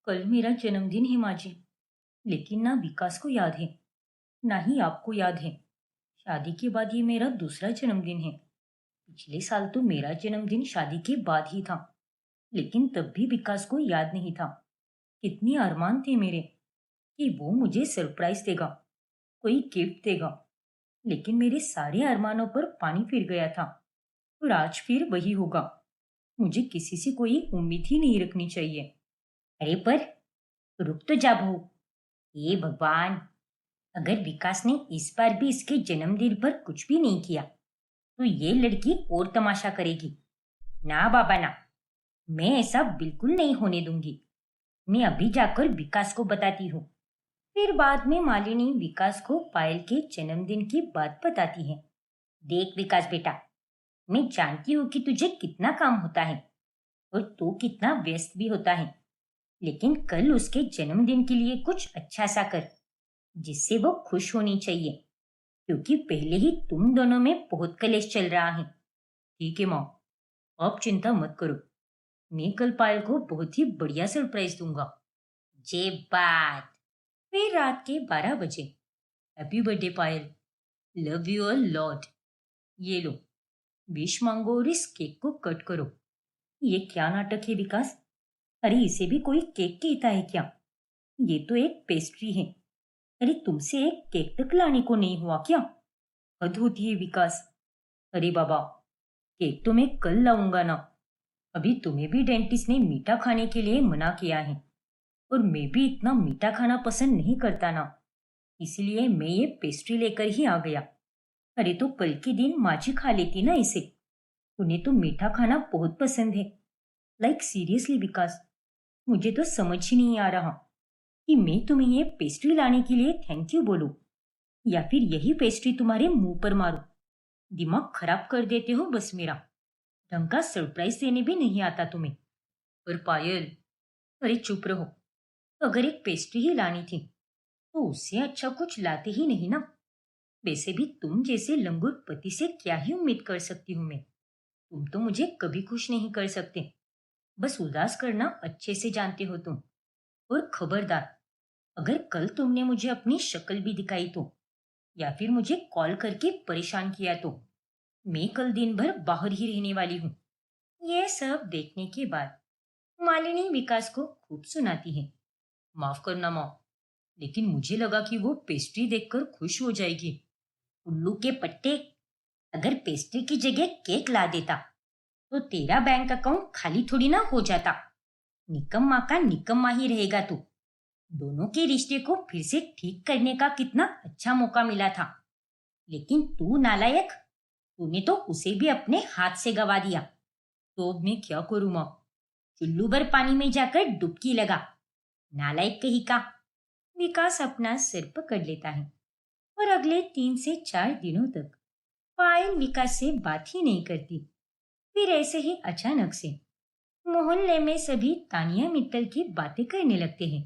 कल मेरा जन्मदिन है माँ जी। लेकिन ना विकास को याद है, ना ही आपको याद है। शादी के बाद ये मेरा दूसरा जन्मदिन है। पिछले साल तो मेरा जन्मदिन शादी के बाद ही था, लेकिन तब भी विकास को याद नहीं था। कितनी अरमान थे मेरे कि वो मुझे सरप्राइज देगा, कोई गिफ्ट देगा। लेकिन मेरे सारे अरमानों पर पानी फिर गया था। और आज फिर वही होगा। मुझे किसी से कोई उम्मीद ही नहीं रखनी चाहिए। अरे पर रुक तो जा बहू। हे भगवान, अगर विकास ने इस बार भी इसके जन्मदिन पर कुछ भी नहीं किया तो ये लड़की और तमाशा करेगी। ना बाबा ना, मैं ऐसा बिल्कुल नहीं होने दूंगी। मैं अभी जाकर विकास को बताती हूँ। फिर बाद में मालिनी विकास को पायल के जन्मदिन की बात बताती है। देख विकास बेटा, मैं जानती हूँ कि तुझे कितना काम होता है और तू कितना व्यस्त भी होता है। लेकिन कल उसके जन्मदिन के लिए कुछ अच्छा सा कर, जिससे वो खुश होनी चाहिए। क्योंकि पहले ही तुम दोनों में बहुत कलेश चल रहा है। ठीक है माँ, आप चिंता मत करो। मैं कल पायल को बहुत ही बढ़िया सरप्राइज दूंगा। जे बात। फिर रात के 12 बजे। Happy birthday Payal, love you a lot. ये लो, विश मांगो और इस केक को कट करो। ये क्या नाटक है विकास? अरे इसे भी कोई केक कहता है क्या? ये तो एक पेस्ट्री है। अरे तुमसे एक केक तक लाने को नहीं हुआ क्या? हद होती है विकास। अरे बाबा, केक तो मैं कल लाऊंगा ना। अभी तुम्हें भी डेंटिस्ट ने मीठा खाने के लिए मना किया है। और मैं भी इतना मीठा खाना पसंद नहीं करता ना। इसलिए मैं ये पेस्ट्री लेकर ही आ गया। अरे तो कल के दिन माची खा लेती ना इसे। उन्हें तो मीठा खाना बहुत पसंद है। लाइक सीरियसली विकास, मुझे तो समझ ही नहीं आ रहा कि मैं तुम्हें ये पेस्ट्री लाने के लिए थैंक यू बोलूं या फिर यही पेस्ट्री तुम्हारे मुंह पर मारूं। दिमाग खराब कर देते हो बस मेरा। ढंग का सरप्राइज देने भी नहीं आता तुम्हें। पर पायल, अरे चुप रहो। अगर एक पेस्ट्री ही लानी थी तो उससे अच्छा कुछ लाते ही नहीं ना। वैसे भी तुम जैसे लंगूर पति से क्या ही उम्मीद कर सकती हूँ मैं। तुम तो मुझे कभी खुश नहीं कर सकते। बस उदास करना अच्छे से जानते हो तुम। और खबरदार, अगर कल तुमने मुझे अपनी शक्ल भी दिखाई तो, या फिर मुझे कॉल करके परेशान किया तो, मैं कल दिन भर बाहर ही रहने वाली हूँ। यह सब देखने के बाद मालिनी विकास को खूब सुनाती है। माफ करना माँ, लेकिन मुझे लगा कि वो पेस्ट्री देखकर खुश हो जाएगी। उल्लू के पट्टे, अगर पेस्ट्री की जगह केक ला देता तो तेरा बैंक अकाउंट खाली थोड़ी ना हो जाता। निकम्मा का निकम्मा ही रहेगा तू। दोनों के रिश्ते को फिर से ठीक करने का कितना अच्छा मौका मिला था। लेकिन तू नालायक, तूने तो उसे भी अपने हाथ से गवा दिया। तो अब मैं क्या करूं माँ? चुल्लू भर पानी में जाकर डुबकी लगा, नालायक कहीं का। विकास अपना सिर पकड़ लेता है और अगले 3 से 4 दिनों तक पायल विकास से बात ही नहीं करती। फिर ऐसे ही अचानक से मोहल्ले में सभी तानिया मित्तल की बातें करने लगते हैं।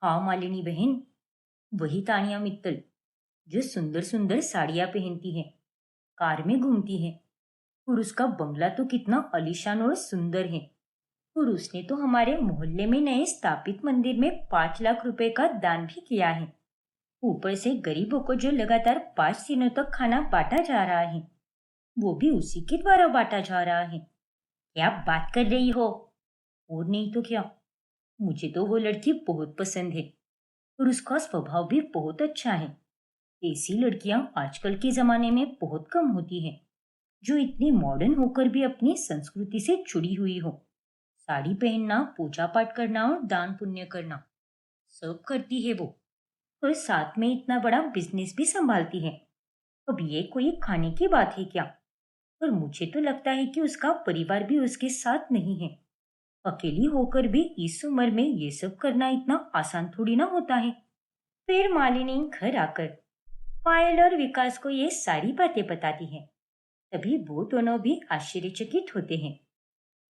हाँ मालिनी बहन, वही तानिया मित्तल जो सुंदर सुंदर साड़ियां पहनती है, कार में घूमती है। और उसका बंगला तो कितना आलीशान और सुंदर है। और उसने तो हमारे मोहल्ले में नए स्थापित मंदिर में 5 लाख रुपए का दान भी किया है। ऊपर से गरीबों को जो लगातार 5 दिनों तक खाना बांटा जा रहा है, वो भी उसी के द्वारा बांटा जा रहा है। क्या बात कर रही हो? और नहीं तो क्या, मुझे तो वो लड़की बहुत पसंद है। और उसका स्वभाव भी बहुत अच्छा है। ऐसी लड़कियां आजकल के जमाने में बहुत कम होती हैं, जो इतनी मॉडर्न होकर भी अपनी संस्कृति से जुड़ी हुई हो। साड़ी पहनना, पूजा पाठ करना और दान पुण्य करना सब करती है वो। और साथ में इतना बड़ा बिजनेस भी संभालती है। अब ये कोई खाने की बात है क्या? पर मुझे तो लगता है कि उसका परिवार भी उसके साथ नहीं है। अकेली होकर भी इस उम्र में ये सब करना इतना आसान थोड़ी ना होता है। फिर मालिनी घर आकर पायल और विकास को ये सारी बातें बताती है। तभी वो दोनों भी आश्चर्यचकित होते हैं।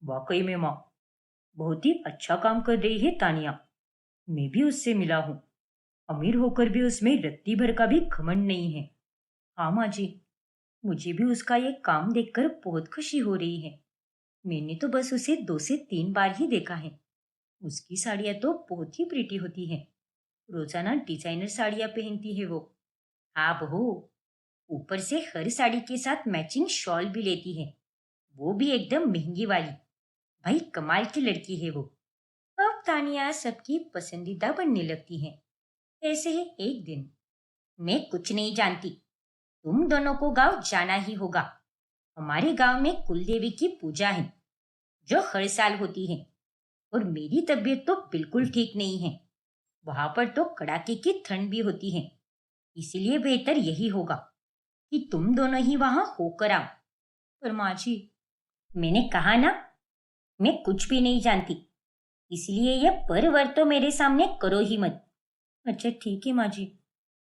वाकई में माँ, बहुत ही अच्छा काम कर रही है तानिया। मैं भी उससे मिला हूँ। अमीर होकर भी उसमें रत्ती भर का भी घमंड नहीं है। हाँ माँ जी, मुझे भी उसका ये काम देखकर बहुत खुशी हो रही है। मैंने तो बस उसे 2 से 3 बार ही देखा है। उसकी साड़ियाँ तो बहुत ही प्रिटी होती हैं। रोजाना डिजाइनर साड़ियाँ पहनती है वो। हाँ बहू, ऊपर से हर साड़ी के साथ मैचिंग शॉल भी लेती है, वो भी एकदम महंगी वाली। भाई कमाल की लड़की है वो। अब तानिया सबकी पसंदीदा बनने लगती है। ऐसे ही एक दिन, मैं कुछ नहीं जानती, तुम दोनों को गांव जाना ही होगा। हमारे गांव में कुलदेवी की पूजा है जो हर साल होती है, और मेरी तबीयत तो बिल्कुल ठीक नहीं है। वहां पर तो कड़ाके की ठंड भी होती है, इसलिए बेहतर यही होगा कि तुम दोनों ही वहां होकर आओ। पर माँ जी, मैंने कहा ना, मैं कुछ भी नहीं जानती, इसलिए यह पर वर तो मेरे सामने करो ही मत। अच्छा ठीक है माँ जी,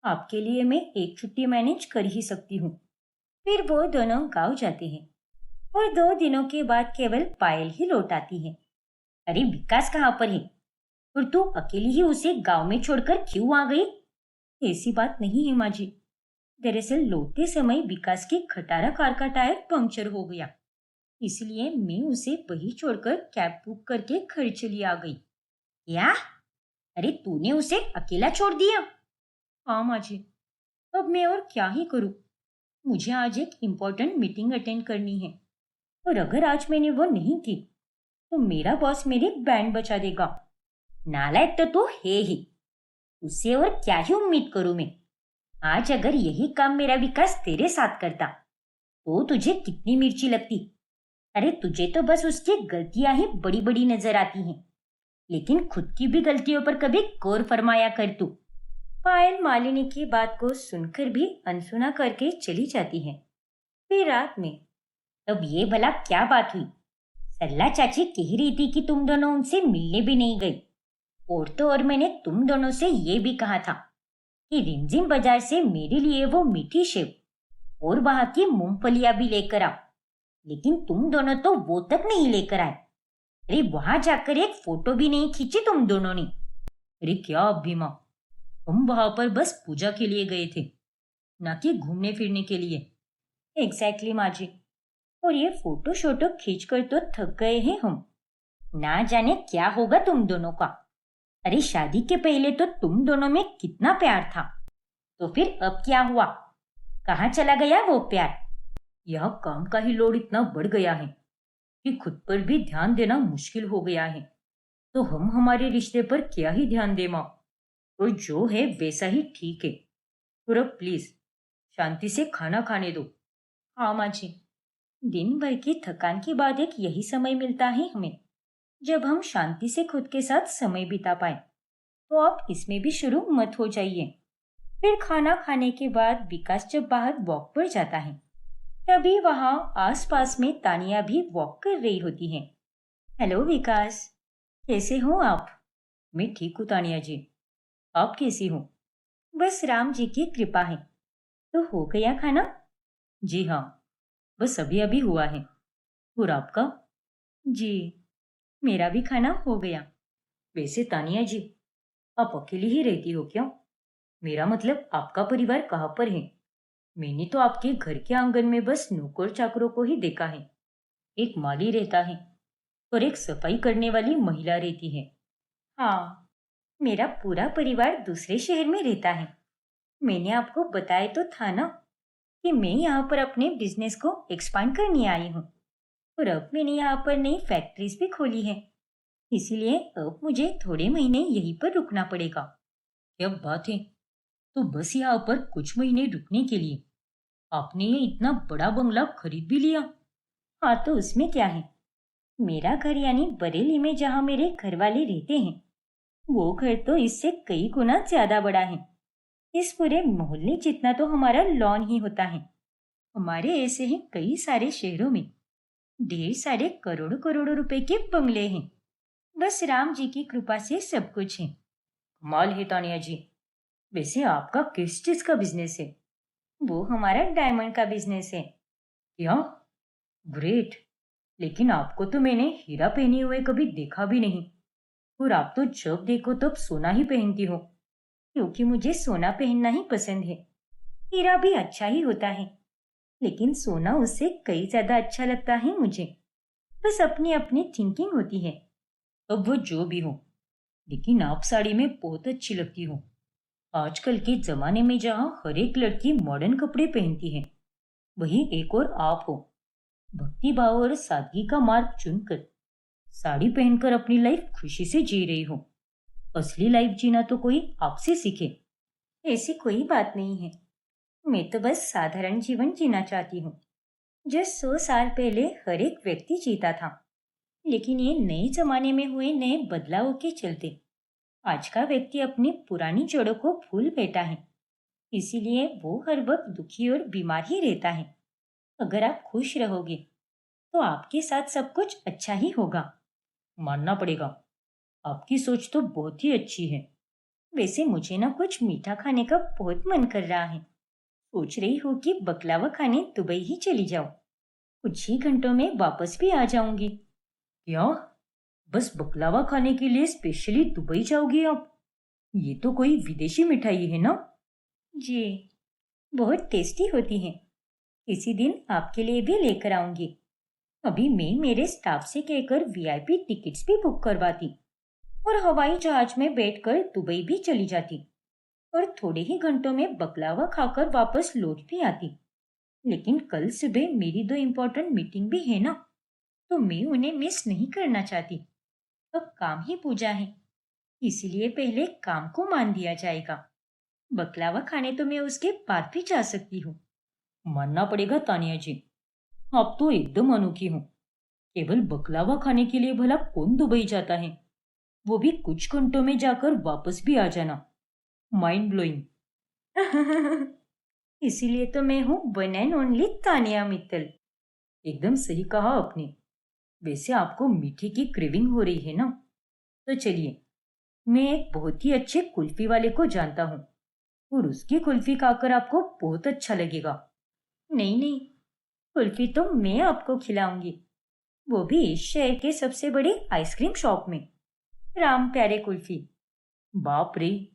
आपके लिए मैं एक छुट्टी मैनेज कर ही सकती हूँ। फिर वो दोनों गांव जाते हैं और 2 दिनों के बाद केवल पायल ही लौट आती है। अरे विकास कहाँ पर है? और तू अकेली ही उसे गांव में छोड़कर क्यों आ गई? ऐसी बात नहीं है माँ जी। दरअसल लौटते समय विकास की खटारा कार का टायर पंक्चर हो गया, इसलिए मैं उसे वही छोड़कर कैब बुक करके घर चली आ गई। क्या? अरे तूने उसे अकेला छोड़ दिया? हाँ माँ जी, अब मैं और क्या ही करूँ। मुझे आज एक इम्पोर्टेंट मीटिंग अटेंड करनी है, और अगर आज मैंने वो नहीं की तो मेरा बॉस मेरी बैंड बजा देगा। नालायक तो तू है ही, उससे और क्या ही उम्मीद करूं मैं। आज अगर यही काम मेरा विकास तेरे साथ करता तो तुझे कितनी मिर्ची लगती। अरे तुझे तो बस उसकी गलतियां ही बड़ी बड़ी नजर आती हैं, लेकिन खुद की भी गलतियों पर कभी गौर फरमाया कर तू। पायल मालिनी की बात को सुनकर भी अनसुना करके चली जाती है। फिर रात में, तब ये भला क्या बात हुई? सरला चाची कह रही थी कि तुम दोनों उनसे मिलने भी नहीं गई, और तो और मैंने तुम दोनों से ये भी कहा था कि रिमझिम बाजार से मेरे लिए वो मीठी सेव और वहां की मूंगफलियां भी लेकर आओ, लेकिन तुम दोनों तो वो तक नहीं लेकर आए। अरे वहां जाकर एक फोटो भी नहीं खींची तुम दोनों ने। अरे क्या अभी माँ, हम वहां पर बस पूजा के लिए गए थे, ना कि घूमने फिरने के लिए। एग्जैक्टली माँ जी, और ये फोटो शोटो खींच कर तो थक गए हैं हम। ना जाने क्या होगा तुम दोनों का। अरे शादी के पहले तो तुम दोनों में कितना प्यार था, तो फिर अब क्या हुआ? कहाँ चला गया वो प्यार? यह काम का ही लोड इतना बढ़ गया है कि खुद पर भी ध्यान देना मुश्किल हो गया है, तो हम हमारे रिश्ते पर क्या ही ध्यान दे माँ। और जो है वैसा ही ठीक है। और अब प्लीज शांति से खाना खाने दो। हाँ माँ जी, दिन भर की थकान के बाद एक यही समय मिलता है हमें जब हम शांति से खुद के साथ समय बिता पाए, तो आप इसमें भी शुरू मत हो जाइए। फिर खाना खाने के बाद विकास जब बाहर वॉक पर जाता है, तभी वहां आसपास में तानिया भी वॉक कर रही होती है। हेलो विकास, कैसे हो आप? मैं ठीक हूँ तानिया जी, आप कैसी हो? बस राम जी की कृपा है। तो हो गया खाना? जी हाँ, बस अभी अभी हुआ है। और आपका? जी, मेरा भी खाना हो गया। वैसे तानिया जी, आप अकेली ही रहती हो क्या? मेरा मतलब आपका परिवार कहाँ पर है? मैंने तो आपके घर के आंगन में बस नौकर चाकरों को ही देखा है। एक माली रहता है और एक सफाई करने वाली महिला रहती है। हाँ, मेरा पूरा परिवार दूसरे शहर में रहता है। मैंने आपको बताया तो था ना कि मैं यहाँ पर अपने बिजनेस को एक्सपांड करने आई हूँ, और अब मैंने यहाँ पर नई फैक्ट्रीज भी खोली है, इसीलिए अब मुझे थोड़े महीने यहीं पर रुकना पड़ेगा। क्या बात है! तो बस यहाँ पर कुछ महीने रुकने के लिए आपने ये इतना बड़ा बंगला खरीद भी लिया? हाँ तो उसमें क्या है, मेरा घर यानी बरेली में जहाँ मेरे घर वाले रहते हैं, वो घर तो इससे कई गुना ज्यादा बड़ा है। इस पूरे मोहल्ले जितना तो हमारा लॉन ही होता है। हमारे ऐसे ही कई सारे शहरों में ढेर सारे करोड़ों करोड़ों रुपए के बंगले हैं। बस राम जी की कृपा से सब कुछ है। कमाल है तानिया जी। वैसे आपका किस चीज का बिजनेस है? वो हमारा डायमंड का बिजनेस है। क्या? ग्रेट! लेकिन आपको तो मैंने हीरा पहने हुए कभी देखा भी नहीं, और आप तो जब देखो तब सोना ही पहनती हो, क्योंकि मुझे सोना पहनना ही पसंद है। हीरा भी अच्छा ही होता है, लेकिन सोना उससे कई ज्यादा अच्छा लगता है मुझे। बस अपनी अपनी थिंकिंग होती है। अब वो जो भी हो, लेकिन आप साड़ी में बहुत अच्छी लगती हो। आजकल के जमाने में जहाँ हर एक लड़की मॉडर्न कपड़े पहनती है, वही एक और आप हो। भक्ति भाव और सादगी का मार्ग चुनकर साड़ी पहनकर अपनी लाइफ खुशी से जी रही हो। असली लाइफ जीना तो कोई आपसे सीखे। ऐसी कोई बात नहीं है। मैं तो बस साधारण जीवन जीना चाहती हूँ, जो 100 साल पहले हर एक व्यक्ति जीता था। लेकिन ये नए जमाने में हुए नए बदलावों के चलते आज का व्यक्ति अपनी पुरानी जड़ों को भूल बैठा है। इसीलिए वो हर वक्त दुखी और बीमार ही रहता है। अगर आप खुश रहोगे तो आपके साथ सब कुछ अच्छा ही होगा। मानना पड़ेगा, आपकी सोच तो बहुत ही अच्छी है। वैसे मुझे ना कुछ मीठा खाने का बहुत मन कर रहा है। सोच रही हूँ कि बकलावा खाने दुबई ही चली जाऊं। कुछ ही घंटों में वापस भी आ जाऊंगी। क्या? बस बकलावा खाने के लिए स्पेशली दुबई जाओगी आप? ये तो कोई विदेशी मिठाई है ना? जी, बहुत टेस्टी होती है। किसी दिन आपके लिए भी लेकर आऊंगी। अभी मैं मेरे स्टाफ से कहकर वीआईपी टिकट्स भी बुक करवाती और हवाई जहाज में बैठकर दुबई भी चली जाती और थोड़े ही घंटों में बकलावा खाकर वापस लौट भी आती। लेकिन कल सुबह मेरी 2 इम्पोर्टेंट मीटिंग भी है ना, तो मैं उन्हें मिस नहीं करना चाहती। अब काम ही पूजा है, इसीलिए पहले काम को मान दिया जाएगा। बकलावा खाने तो मैं उसके बाद भी जा सकती हूँ। मानना पड़ेगा तानिया जी, आप तो एकदम अनोखी हो। केवल बकलावा खाने के लिए भला कौन दुबई जाता है? वो भी कुछ घंटों में जाकर वापस भी आ जाना। Mind blowing. इसीलिए तो मैं हूँ one and only Tania Mittal. एकदम सही कहा आपने। वैसे आपको मीठे की क्रेविंग हो रही है ना? तो चलिए, मैं एक बहुत ही अच्छे कुल्फी वाले को जानता हूँ और उसकी कुल्फी खाकर आपको बहुत अच्छा लगेगा। नहीं नहीं, कुल्फी तो मैं आपको खिलाऊंगी, वो भी इस शहर के सबसे बड़े आइसक्रीम शॉप में, राम प्यारे कुल्फी। बाप रे,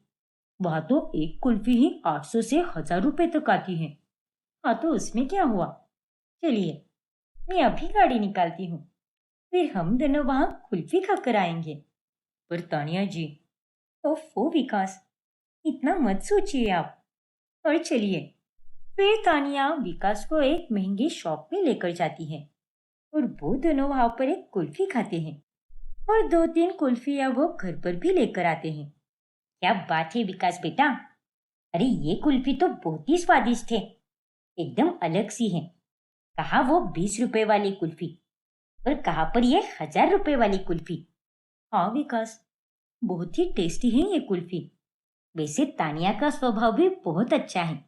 वहां तो एक कुल्फी ही 800 से 1000 रुपए तक आती है। हाँ तो उसमें क्या हुआ? चलिए, मैं अभी गाड़ी निकालती हूँ, फिर हम दोनों वहां कुल्फी खाकर आएंगे। पर तानिया जी। ओफो विकास, इतना मत सोचिए आप। और चलिए, फिर तानिया विकास को एक महंगी शॉप में लेकर जाती है और वो दोनों वहां पर एक कुल्फी खाते हैं और 2-3 कुल्फियां वो घर पर भी लेकर आते हैं। क्या बात है विकास बेटा, अरे ये कुल्फी तो बहुत ही स्वादिष्ट है, एकदम अलग सी है। कहाँ वो 20 रुपए वाली कुल्फी और कहाँ पर ये 1000 रुपए वाली कुल्फी। हाँ विकास, बहुत ही टेस्टी है ये कुल्फी। वैसे तानिया का स्वभाव भी बहुत अच्छा है।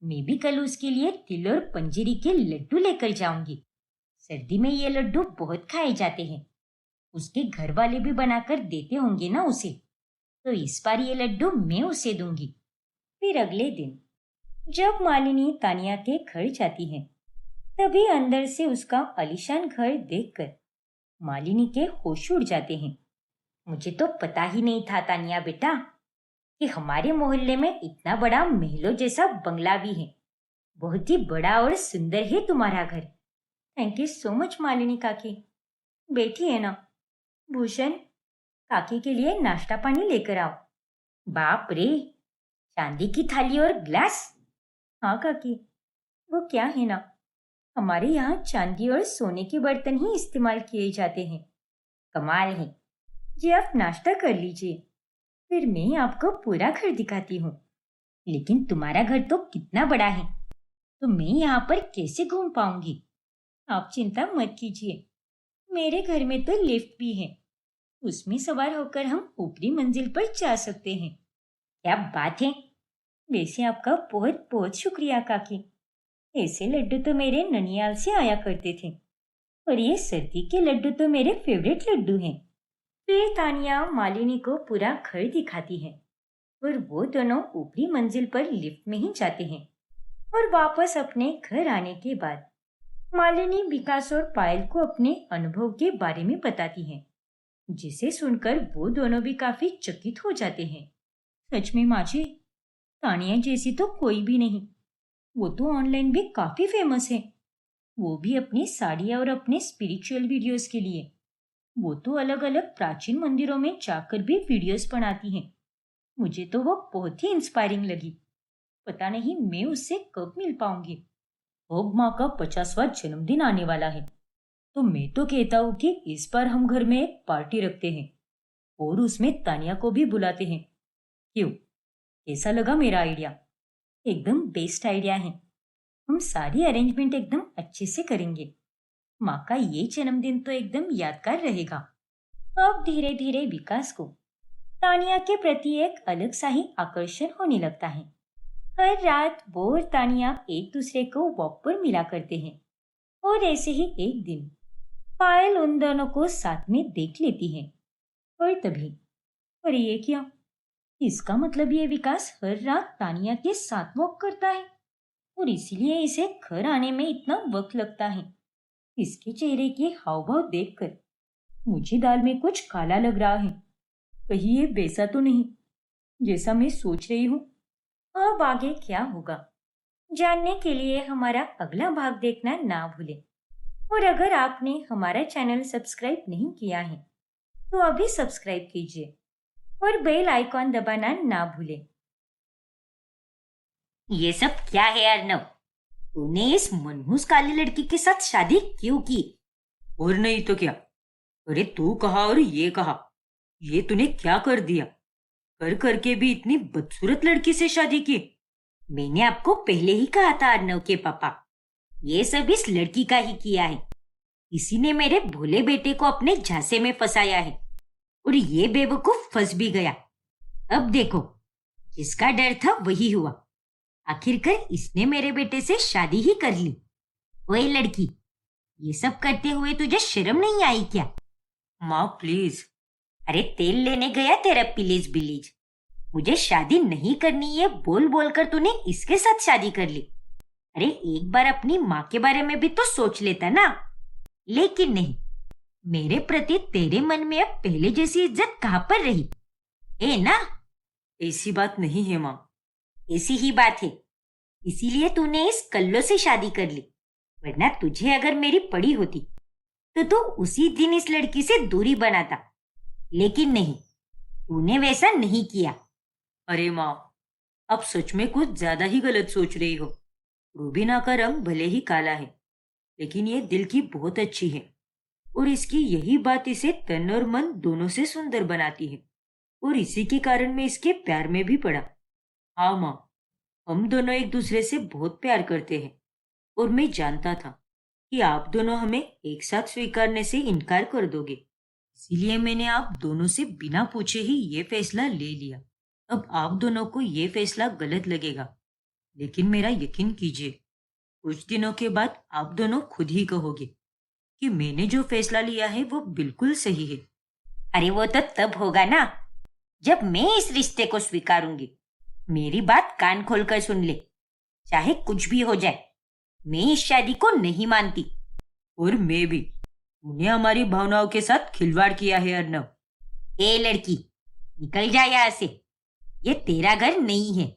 मैं भी कल उसके लिए तिल और पंजीरी के लड्डू लेकर जाऊंगी। सर्दी में ये लड्डू बहुत खाए जाते हैं। उसके घर वाले भी बनाकर देते होंगे ना उसे, तो इस बार ये लड्डू मैं उसे दूंगी। फिर अगले दिन जब मालिनी तानिया के घर जाती है, तभी अंदर से उसका आलीशान घर देखकर मालिनी के होश उड़ जाते हैं। मुझे तो पता ही नहीं था तानिया बेटा कि हमारे मोहल्ले में इतना बड़ा महलों जैसा बंगला भी है। बहुत ही बड़ा और सुंदर है तुम्हारा घर। Thank you so much Malini काकी। बैठी है ना? भूषण, काकी के लिए नाश्ता पानी लेकर आओ। बाप रे, चांदी की थाली और ग्लास? हाँ काकी, वो क्या है ना, हमारे यहाँ चांदी और सोने के बर्तन ही इस्तेमाल किए जाते हैं। कमाल है। जी आप नाश्ता कर लीजिए, फिर मैं आपको पूरा घर दिखाती हूँ। लेकिन तुम्हारा घर तो कितना बड़ा है, तो मैं यहाँ पर कैसे घूम पाऊंगी? आप चिंता मत कीजिए, मेरे घर में तो लिफ्ट भी है, उसमें सवार होकर हम ऊपरी मंजिल पर जा सकते हैं। क्या बात है। वैसे आपका बहुत बहुत शुक्रिया काकी। ऐसे लड्डू तो मेरे ननियाल से आया करते थे और ये सर्दी के लड्डू तो मेरे फेवरेट लड्डू हैं। फिर तानिया मालिनी को पूरा घर दिखाती है और वो दोनों ऊपरी मंजिल पर लिफ्ट में ही जाते हैं। और वापस अपने घर आने के बाद मालिनी विकास और पायल को अपने अनुभव के बारे में बताती है, जिसे सुनकर वो दोनों भी काफी चकित हो जाते हैं। सच में माँ जी, तानिया जैसी तो कोई भी नहीं। वो तो ऑनलाइन भी काफी फेमस है, वो भी अपनी साड़ियाँ और अपने स्पिरिचुअल वीडियोस के लिए। वो तो अलग अलग प्राचीन मंदिरों में जाकर भी वीडियोस बनाती हैं। मुझे तो वो बहुत ही इंस्पायरिंग लगी। पता नहीं मैं उससे कब मिल पाऊंगी। अब माँ का 50वां जन्मदिन आने वाला है, तो मैं तो कहता हूँ कि इस बार हम घर में एक पार्टी रखते हैं और उसमें तानिया को भी बुलाते हैं। क्यों, कैसा लगा मेरा आइडिया? एकदम बेस्ट आइडिया है। हम सारी अरेंजमेंट एकदम अच्छे से करेंगे। माँ का ये जन्मदिन तो एकदम यादगार रहेगा। अब धीरे धीरे विकास को तानिया के प्रति एक अलग सा ही आकर्षण होने लगता है। हर रात वो और तानिया एक दूसरे को वॉक पर मिला करते हैं और ऐसे ही एक दिन पायल उन दोनों को साथ में देख लेती है। और तभी, अरे ये क्या? इसका मतलब ये विकास हर रात तानिया के साथ वॉक करता है और इसीलिए इसे घर आने में इतना वक्त लगता है। इसके चेहरे के हाव भाव देखकर मुझे दाल में कुछ काला लग रहा है। कहीं ये वैसा तो नहीं जैसा मैं सोच रही हूँ। अब आगे क्या होगा जानने के लिए हमारा अगला भाग देखना ना भूलें। और अगर आपने हमारा चैनल सब्सक्राइब नहीं किया है तो अभी सब्सक्राइब कीजिए और बेल आइकॉन दबाना ना भूलें। ये सब क्या है अर्नव? तूने इस मनहूस काली लड़की के साथ शादी क्यों की? और नहीं तो क्या। अरे तू कहा और ये कहा, ये तूने क्या कर दिया? कर करके भी इतनी बदसूरत लड़की से शादी की। मैंने आपको पहले ही कहा था अर्नव के पापा, ये सब इस लड़की का ही किया है। इसी ने मेरे भोले बेटे को अपने झांसे में फंसाया है और ये बेवकूफ फंस भी गया। अब देखो, जिसका डर था वही हुआ। आखिरकार इसने मेरे बेटे से शादी ही कर ली। ओए लड़की, ये सब करते हुए तुझे शर्म नहीं आई क्या? माँ प्लीज। अरे तेल लेने गया तेरा पिलीज बिलीज। मुझे शादी नहीं करनी ये बोल बोल कर तूने इसके साथ शादी कर ली। अरे एक बार अपनी माँ के बारे में भी तो सोच लेता ना। लेकिन नहीं, मेरे प्रति तेरे मन में अब पहले जैसी इज्जत कहाँ पर रही? ए ना? ऐसी बात नहीं है माँ। ऐसी ही बात है, इसीलिए तूने इस कल्लो से शादी कर ली। वरना तुझे अगर मेरी पड़ी होती तो तू उसी दिन इस लड़की से दूरी बनाता। लेकिन नहीं, तूने वैसा नहीं किया। अरे माँ, अब सच में कुछ ज्यादा ही गलत सोच रही हो। रूबीना का रंग भले ही काला है, लेकिन ये दिल की बहुत अच्छी है और इसकी यही बात इसे तन और मन दोनों से सुंदर बनाती है। और इसी के कारण मैं इसके प्यार में भी पड़ा। हाँ माँ, हम दोनों एक दूसरे से बहुत प्यार करते हैं और मैं जानता था कि आप दोनों हमें एक साथ स्वीकारने से इनकार कर दोगे। इसीलिए मैंने आप दोनों से बिना पूछे ही ये फैसला ले लिया। अब आप दोनों को ये फैसला गलत लगेगा, लेकिन मेरा यकीन कीजिए, कुछ दिनों के बाद आप दोनों खुद ही कहोगे कि मैंने जो फैसला लिया है वो बिल्कुल सही है। अरे वो तो तब होगा ना, जब मैं इस रिश्ते को स्वीकारूंगी। मेरी बात कान खोलकर सुन ले, चाहे कुछ भी हो जाए, मैं इस शादी को नहीं मानती। और मैं भी। उन्हें हमारी भावनाओं के साथ खिलवाड़ किया है अर्नव। ए लड़की, निकल जा यहाँ से। ये तेरा घर नहीं है।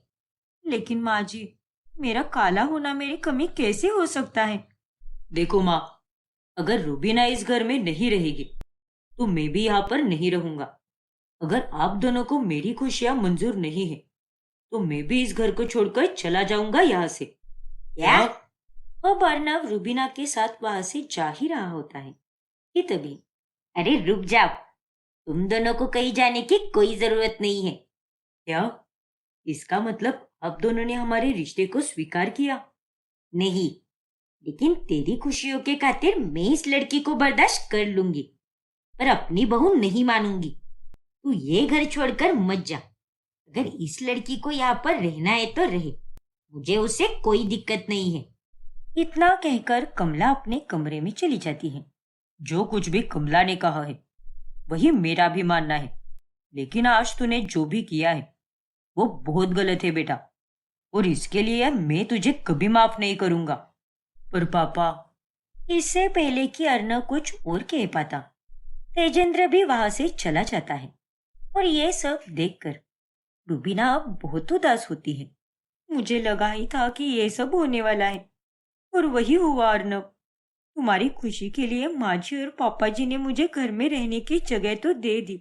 लेकिन माँ जी, मेरा काला होना मेरी कमी कैसे हो सकता है? देखो माँ, अगर रूबीना इस घर में नहीं रहेगी तो मैं भी यहाँ पर नहीं रहूंगा। अगर आप दोनों को मेरी खुशियां मंजूर नहीं है तो मैं भी इस घर को छोड़कर चला जाऊंगा यहाँ से। क्या? अब अर्नव रूबीना के साथ वहां से जा ही रहा होता है कि तभी, अरे रुक जाओ, तुम दोनों को कहीं जाने की कोई जरूरत नहीं है। क्या? इसका मतलब आप दोनों ने हमारे रिश्ते को स्वीकार किया? नहीं, लेकिन तेरी खुशियों के खातिर मैं इस लड़की को बर्दाश्त कर लूंगी, पर अपनी बहू नहीं मानूंगी। तू ये घर छोड़कर मत जा। अगर इस लड़की को यहाँ पर रहना है तो रहे, मुझे उससे कोई दिक्कत नहीं है। इतना कहकर कमला अपने कमरे में चली जाती है। जो कुछ भी कमला ने कहा है वही मेरा भी मानना है, लेकिन आज तूने जो भी किया है वो बहुत गलत है बेटा, और इसके लिए मैं तुझे कभी माफ नहीं करूंगा। पर पापा। इससे पहले कि अर्नव कुछ और कह पाता, तेजेंद्र भी वहां से चला जाता है और ये सब देखकर रूबीना अब बहुत उदास होती है। मुझे लगा ही था कि ये सब होने वाला है और वही हुआ अर्नव। तुम्हारी खुशी के लिए माँ जी और पापा जी ने मुझे घर में रहने की जगह तो दे दी,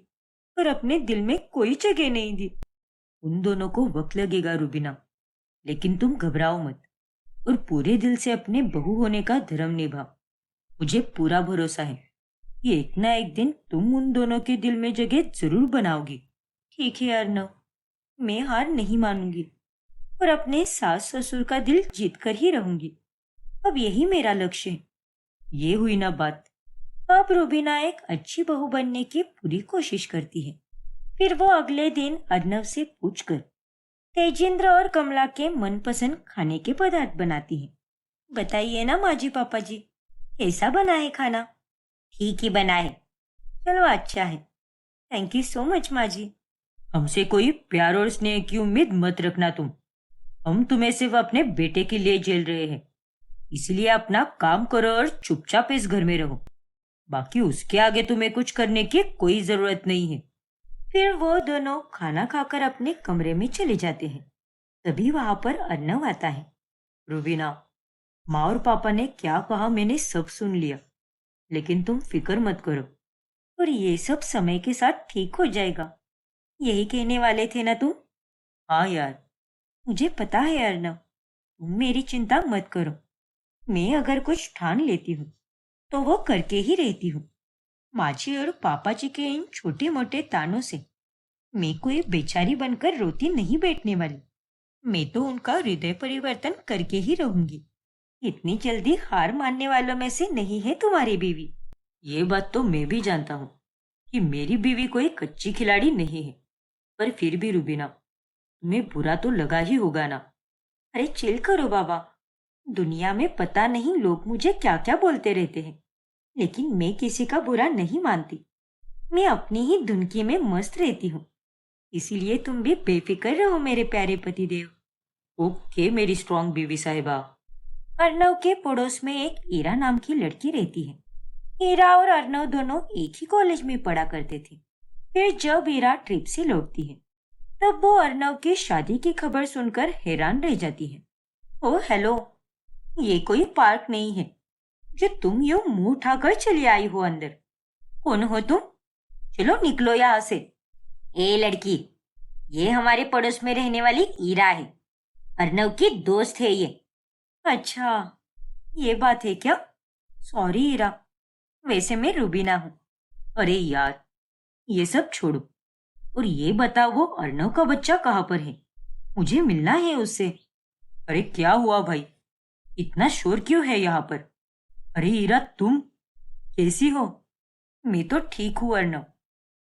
पर अपने दिल में कोई जगह नहीं दी। उन दोनों को वक्त लगेगा रुबीना, लेकिन तुम घबराओ मत और पूरे दिल से अपने बहू होने का धर्म निभा। मुझे पूरा भरोसा है कि एक ना एक दिन तुम उन दोनों के दिल में जगह जरूर बनाओगी। ठीक है अर्नव, मैं हार नहीं मानूंगी और अपने सास ससुर का दिल जीत कर ही रहूंगी। अब यही मेरा लक्ष्य है। ये हुई ना बात। अब रुबीना एक अच्छी बहू बनने की पूरी कोशिश करती है। फिर वो अगले दिन अर्नव से पूछकर तेजिंद्र और कमला के मनपसंद खाने के पदार्थ बनाती है। बताइए ना माँ जी पापा जी, कैसा बना है खाना? ठीक ही बना है। चलो अच्छा है। थैंक यू सो मच माँ जी। हमसे कोई प्यार और स्नेह की उम्मीद मत रखना तुम। हम तुम्हें सिर्फ अपने बेटे के लिए झेल रहे हैं, इसलिए अपना काम करो और चुपचाप इस घर में रहो। बाकी उसके आगे तुम्हें कुछ करने की कोई जरूरत नहीं है। फिर वो दोनों खाना खाकर अपने कमरे में चले जाते हैं। तभी वहां पर अर्नव आता है। रुबीना, माँ और पापा ने क्या कहा मैंने सब सुन लिया, लेकिन तुम फिक्र मत करो और ये सब समय के साथ ठीक हो जाएगा। यही कहने वाले थे ना तुम? हाँ यार, मुझे पता है अर्नव, तुम मेरी चिंता मत करो। मैं अगर कुछ ठान लेती हूँ तो वो करके ही रहती हूँ। माँ जी और पापा जी के इन छोटे मोटे तानों से मैं कोई बेचारी बनकर रोती नहीं बैठने वाली। मैं तो उनका हृदय परिवर्तन करके ही रहूंगी। इतनी जल्दी हार मानने वालों में से नहीं है तुम्हारी बीवी। ये बात तो मैं भी जानता हूँ कि मेरी बीवी कोई कच्ची खिलाड़ी नहीं है, पर फिर भी रुबीना, तुम्हें बुरा तो लगा ही होगा ना। अरे चिल करो बाबा, दुनिया में पता नहीं लोग मुझे क्या क्या बोलते रहते हैं, लेकिन मैं किसी का बुरा नहीं मानती। मैं अपनी ही धुनकी में मस्त रहती हूँ। इसीलिए तुम भी बेफिक्र रहो मेरे प्यारे पतिदेव। ओके मेरी स्ट्रॉन्ग बीवी साहिबा। अर्नव के पड़ोस में एक ईरा नाम की लड़की रहती है। ईरा और अर्नव दोनों एक ही कॉलेज में पढ़ा करते थे। फिर जब ईरा ट्रिप से लौटती है, तब वो अर्नव की शादी की खबर सुनकर हैरान रह जाती है। ओ हेलो, ये कोई पार्क नहीं है जो तुम यूं मुंह उठाकर चली आई हो अंदर। कौन हो तुम? चलो निकलो यहाँ से। ए लड़की, ये हमारे पड़ोस में रहने वाली ईरा है, अर्नव की दोस्त है ये। अच्छा, ये बात है क्या? सॉरी ईरा, वैसे मैं रुबीना हूँ। अरे यार, ये सब छोड़ो और ये बताओ वो अर्नव का बच्चा कहाँ पर है? मुझे मिलना है उससे। अरे क्या हुआ भाई, इतना शोर क्यों है यहाँ पर? अरे ईरा, तुम कैसी हो? मैं तो ठीक हूँ अर्नव,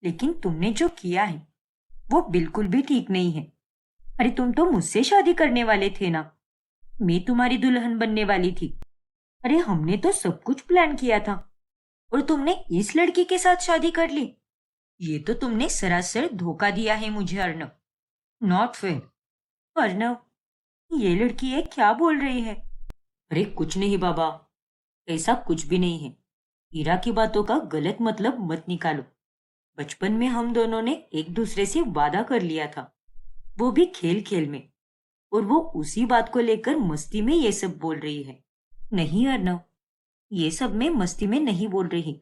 लेकिन तुमने जो किया है वो बिल्कुल भी ठीक नहीं है। अरे तुम तो मुझसे शादी करने वाले थे ना, मैं तुम्हारी दुल्हन बनने वाली थी। अरे हमने तो सब कुछ प्लान किया था और तुमने इस लड़की के साथ शादी कर ली। ये तो तुमने सरासर धोखा दिया है मुझे अर्नव। Not fair. अर्नव, ये लड़की है क्या बोल रही है? अरे कुछ नहीं बाबा, ऐसा कुछ भी नहीं है। हीरा की बातों का गलत मतलब मत निकालो। बचपन में हम दोनों ने एक दूसरे से वादा कर लिया था, वो भी खेल खेल में, और वो उसी बात को लेकर मस्ती में ये सब बोल रही है। नहीं अर्नव, ये सब मैं मस्ती में नहीं बोल रही।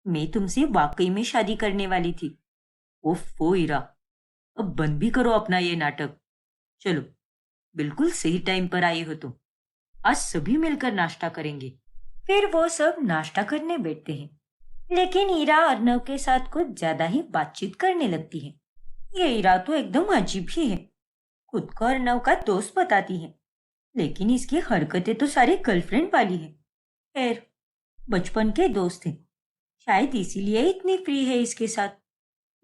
मैं तुमसे वाकई में शादी करने वाली थी। ओफो हीरा, अब बंद भी करो अपना ये नाटक। चलो, बिल्कुल सही टाइम पर आई हो तुम। आज सभी मिलकर नाश्ता करेंगे। फिर वो सब नाश्ता करने बैठते हैं, लेकिन हीरा अर्नव के साथ कुछ ज्यादा ही बातचीत करने लगती है। ये हीरा तो एकदम अजीब ही है, खुद को अर्नव का दोस्त बताती है, लेकिन इसकी हरकतें तो सारी गर्लफ्रेंड वाली है। खैर, बचपन के दोस्त हैं, शायद इसीलिए इतनी फ्री है इसके साथ।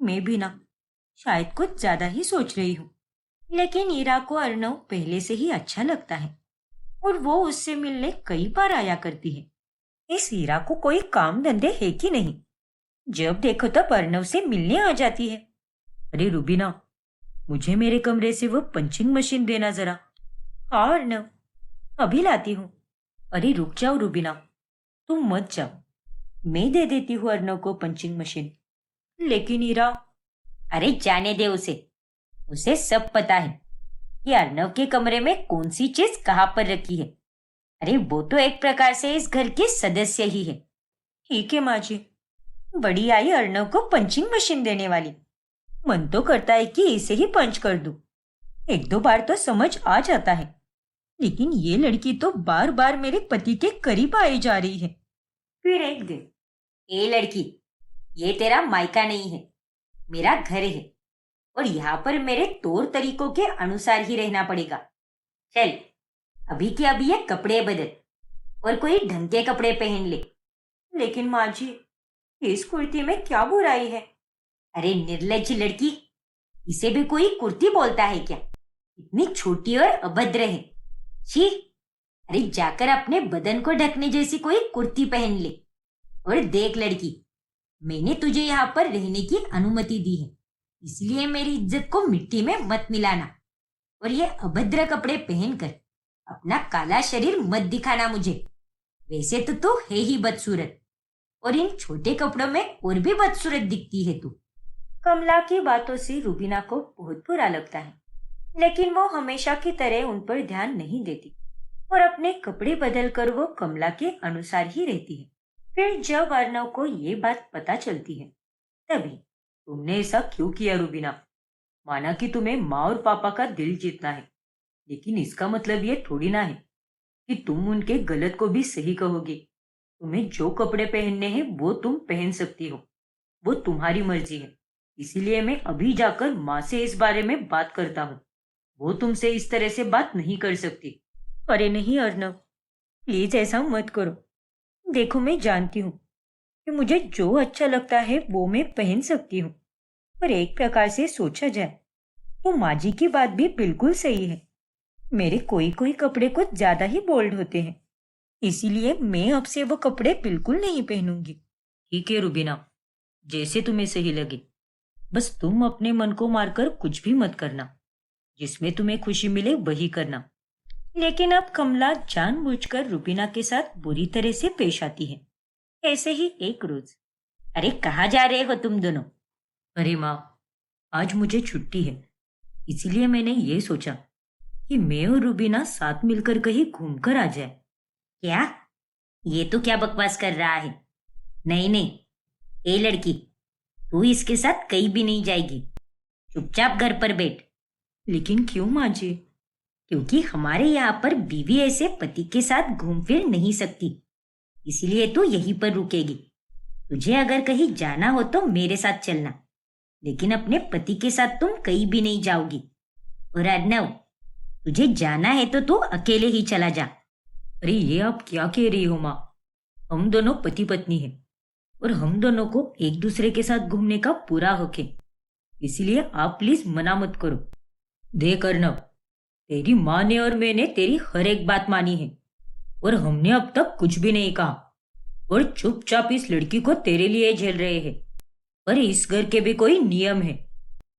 मैं भी ना, शायद कुछ ज्यादा ही सोच रही हूँ। लेकिन हीरा को अर्नव पहले से ही अच्छा लगता है और वो उससे मिलने कई बार आया करती है। इस हीरा को कोई काम धंधे है कि नहीं, जब देखो तब अर्नव से मिलने आ जाती है। अरे रुबीना, मुझे मेरे कमरे से वो पंचिंग मशीन देना जरा। हाँ अर्नव, अभी लाती हूँ। अरे रुक जाओ रुबीना, तुम मत जाओ, मैं दे देती हूँ अर्नव को पंचिंग मशीन। लेकिन हीरा, अरे जाने दे उसे, उसे सब पता है कि अर्नव के कमरे में कौन सी चीज कहाँ पर रखी है। अरे वो तो एक प्रकार से इस घर के सदस्य ही है। ठीक है माँ जी। बड़ी आई अर्नव को पंचिंग मशीन देने वाली। मन तो करता है कि इसे ही पंच कर दूं। एक दो बार तो समझ आ जाता है, लेकिन ये लड़की तो बार बार मेरे पति के करीब आई जा रही है। फिर एक दिन, ए लड़की, ये तेरा मायका नहीं है, मेरा घर है और यहाँ पर मेरे तौर तरीकों के अनुसार ही रहना पड़ेगा। चल, अभी के अभी ये कपड़े बदल और कोई ढंग के कपड़े पहन ले। लेकिन माँ जी, इस कुर्ती में क्या बुराई है? अरे निर्लज्ज लड़की, इसे भी कोई कुर्ती बोलता है क्या? इतनी छोटी और अभद्र है। छी! अरे जाकर अपने बदन को ढकने जैसी कोई कुर्ती पहन ले। और देख लड़की, मैंने तुझे यहाँ पर रहने की अनुमति दी है, इसलिए मेरी इज्जत को मिट्टी में मत मिलाना और ये अभद्र कपड़े पहनकर अपना काला शरीर मत दिखाना मुझे। वैसे तो तू है ही बदसूरत और इन छोटे कपड़ों में और भी बदसूरत दिखती है तू। कमला की बातों से रूबीना को बहुत बुरा लगता है, लेकिन वो हमेशा की तरह उन पर ध्यान नहीं देती और अपने कपड़े बदलकर वो कमला के अनुसार ही रहती है। फिर जब अर्नव को ये बात पता चलती है, तभी तुमने ऐसा क्यों किया रूबीना? माना कि तुम्हें माँ और पापा का दिल जीतना है, लेकिन इसका मतलब ये थोड़ी ना है कि तुम उनके गलत को भी सही कहोगे। तुम्हें जो कपड़े पहनने हैं वो तुम पहन सकती हो, वो तुम्हारी मर्जी है। इसीलिए मैं अभी जाकर माँ से इस बारे में बात करता हूँ। वो तुमसे इस तरह से बात नहीं कर सकती। अरे नहीं अर्नव, प्लीज ऐसा मत करो। देखो, मैं जानती हूँ कि मुझे जो अच्छा लगता है वो मैं पहन सकती हूँ, पर एक प्रकार से सोचा जाए तो माँ जी की बात भी बिल्कुल सही है। मेरे कोई कोई कपड़े कुछ ज्यादा ही बोल्ड होते हैं, इसीलिए मैं अब से वो कपड़े बिल्कुल नहीं पहनूंगी। ठीक है रूबीना, जैसे तुम्हें सही लगे। बस तुम अपने मन को मारकर कुछ भी मत करना। जिसमें तुम्हें खुशी मिले वही करना। लेकिन अब कमला जानबूझकर रूबीना के साथ बुरी तरह से पेश आती है। ऐसे ही एक रोज, अरे कहाँ जा रहे हो तुम दोनों? अरे माँ, आज मुझे छुट्टी है, इसीलिए मैंने ये सोचा कि मैं और रूबीना साथ मिलकर कहीं घूमकर आ जाए। क्या? ये तो क्या बकवास कर रहा है? नहीं नहीं, ए लड़की, तू इसके साथ कहीं भी नहीं जाएगी। चुपचाप घर पर बैठ। लेकिन क्यों माँ जी? क्योंकि हमारे यहाँ पर बीवी ऐसे पति के साथ घूम फिर नहीं सकती, इसीलिए तू यहीं पर रुकेगी। तुझे अगर कहीं जाना हो तो मेरे साथ चलना, लेकिन अपने पति के साथ तुम कहीं भी नहीं जाओगी। और अर्नव, तुझे जाना है तो तू अकेले ही चला जा। अरे ये आप क्या कह रही हो माँ? हम दोनों पति पत्नी हैं और हम दोनों को एक दूसरे के साथ घूमने का पूरा हक है, इसलिए आप प्लीज मना मत करो। देख अर्नव, तेरी माँ ने और मैंने तेरी हर एक बात मानी है और हमने अब तक कुछ भी नहीं कहा और चुपचाप इस लड़की को तेरे लिए झेल रहे हैं। पर इस घर के भी कोई नियम है,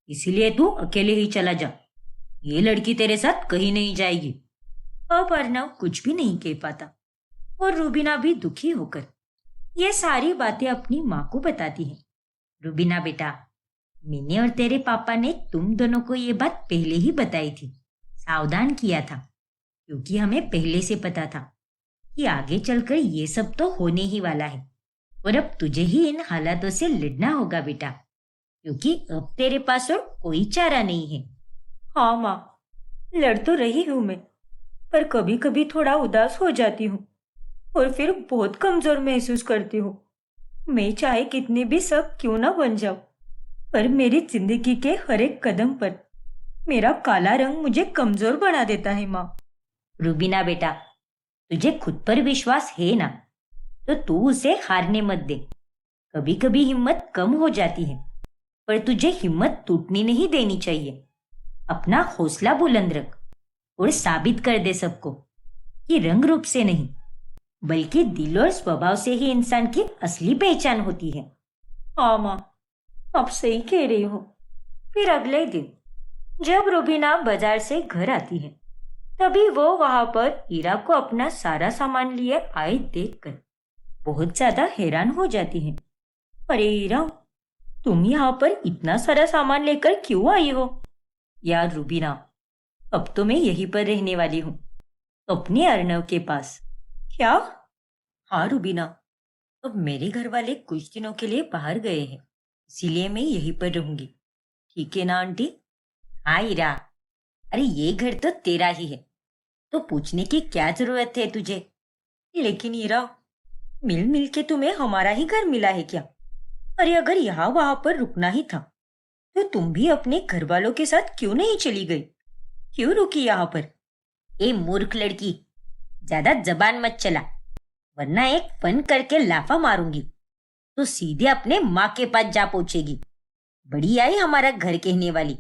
इसीलिए तू अकेले ही चला जा। ये लड़की तेरे साथ कहीं नहीं जाएगी। अब अर्नव कुछ भी नहीं कह पाता और रूबीना भी दुखी होकर ये सारी बातें अपनी माँ को बताती है। रूबीना बेटा, मैंने और तेरे पापा ने तुम दोनों को ये बात पहले ही बताई थी, सावधान किया था, क्योंकि हमें पहले से पता था कि आगे चलकर ये सब तो होने ही वाला है और अब तुझे ही इन हालातों से लड़ना होगा बेटा, क्योंकि अब तेरे पास और कोई चारा नहीं है। हाँ माँ, लड़ तो रही हूँ मैं, पर कभी कभी थोड़ा उदास हो जाती हूँ और फिर बहुत कमजोर महसूस करती हूँ। मैं चाहे कितनी भी सख्त क्यों ना बन जाऊं, पर मेरी जिंदगी के हर एक कदम पर मेरा काला रंग मुझे कमजोर बना देता है माँ। रूबीना बेटा, तुझे खुद पर विश्वास है ना, तो तू उसे हारने मत दे। कभी कभी हिम्मत कम हो जाती है, पर तुझे हिम्मत टूटनी नहीं देनी चाहिए। अपना हौसला बुलंद रख और साबित कर दे सबको कि रंग रूप से नहीं, बल्कि दिल और स्वभाव से ही इंसान की असली पहचान होती है। हाँ माँ, आप सही कह रही हो। फिर अगले दिन जब रूबीना बाजार से घर आती है, तभी वो वहां पर हीरा को अपना सारा सामान लिए आए देखकर बहुत ज्यादा हैरान हो जाती है। अरे हीरा, तुम यहाँ पर इतना सारा सामान लेकर क्यों आई हो? यार रूबीना, अब तो मैं यहीं पर रहने वाली हूँ, अपने अर्नव के पास। क्या? हाँ रुबीना, अब मेरे घर वाले कुछ दिनों के लिए बाहर गए हैं, इसीलिए मैं यहीं पर रहूंगी। ठीक है ना आंटी? हाँ हीरा, अरे ये घर तो तेरा ही है, तो पूछने की क्या जरूरत है तुझे? लेकिन हीरा, मिल मिल के तुम्हें हमारा ही घर मिला है क्या? अरे अगर यहाँ वहां पर रुकना ही था तो तुम भी अपने घर वालों के साथ क्यों नहीं चली गई? क्यों रुकी यहाँ पर? ए मूर्ख लड़की, ज्यादा जबान मत चला, वरना एक फन करके लाफा मारूंगी तो सीधे अपने माँ के पास जा पहुंचेगी। बड़ी आई हमारा घर कहने वाली।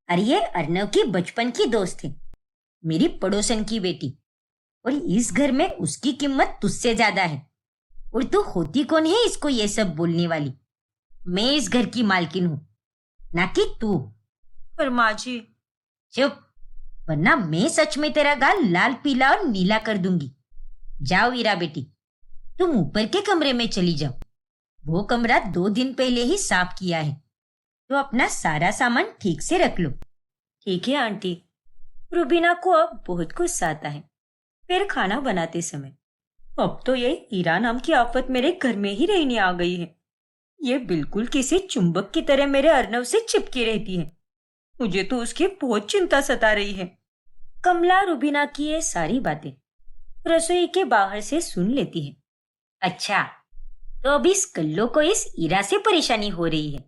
अरे ये अर्नव की बचपन की दोस्त है, मेरी पड़ोसन की बेटी, और इस घर में उसकी कीमत तुझसे ज्यादा है। और तू होती कौन है इसको ये सब बोलने वाली? मैं इस घर की मालकिन हूँ, ना कि तू। पर माँ जी। चुप, वरना मैं सच में तेरा गाल लाल पीला और नीला कर दूंगी। जाओ वीरा बेटी, तुम ऊपर के कमरे में चली जाओ। वो कमरा 2 दिन पहले ही साफ किया है, तो अपना सारा सामान ठीक से रख लो। ठीक है आंटी। रुबीना को अब बहुत गुस्सा आता है, फिर खाना बनाते समय। अब तो ये ईरा नाम की आफत मेरे घर में ही रहने आ गई है। ये बिल्कुल किसी चुंबक की तरह मेरे अर्नव से चिपकी रहती है। मुझे तो उसकी बहुत चिंता सता रही है। कमला रुबीना की ये सारी बातें रसोई के बाहर से सुन लेती है। अच्छा, तो अब इस कल्लो को इस ईरा से परेशानी हो रही है।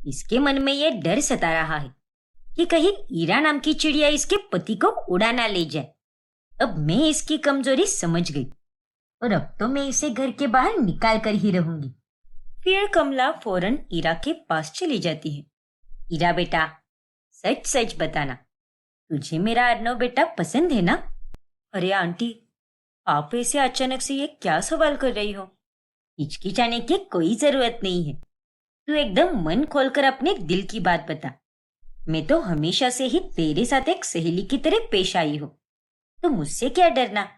इसके मन में ये डर सता रहा है कि कहीं ईरा नाम की चिड़िया इसके पति को उड़ा ना ले जाए। अब मैं इसकी कमजोरी समझ गई, और अब तो मैं इसे घर के बाहर निकाल कर ही रहूंगी। फिर कमला फौरन ईरा के पास चली जाती है। ईरा बेटा, सच सच बताना, तुझे मेरा अर्नव बेटा पसंद है ना? अरे आंटी, आप ऐसे अचानक से ये क्या सवाल कर रही हो? हिचकिचाने की कोई जरूरत नहीं है। तू एकदम मन खोलकर अपने दिल की बात बता। मैं तो हमेशा से ही तेरे साथ एक सहेली की तरह पेश आई हूँ, तो मुझसे क्या डरना?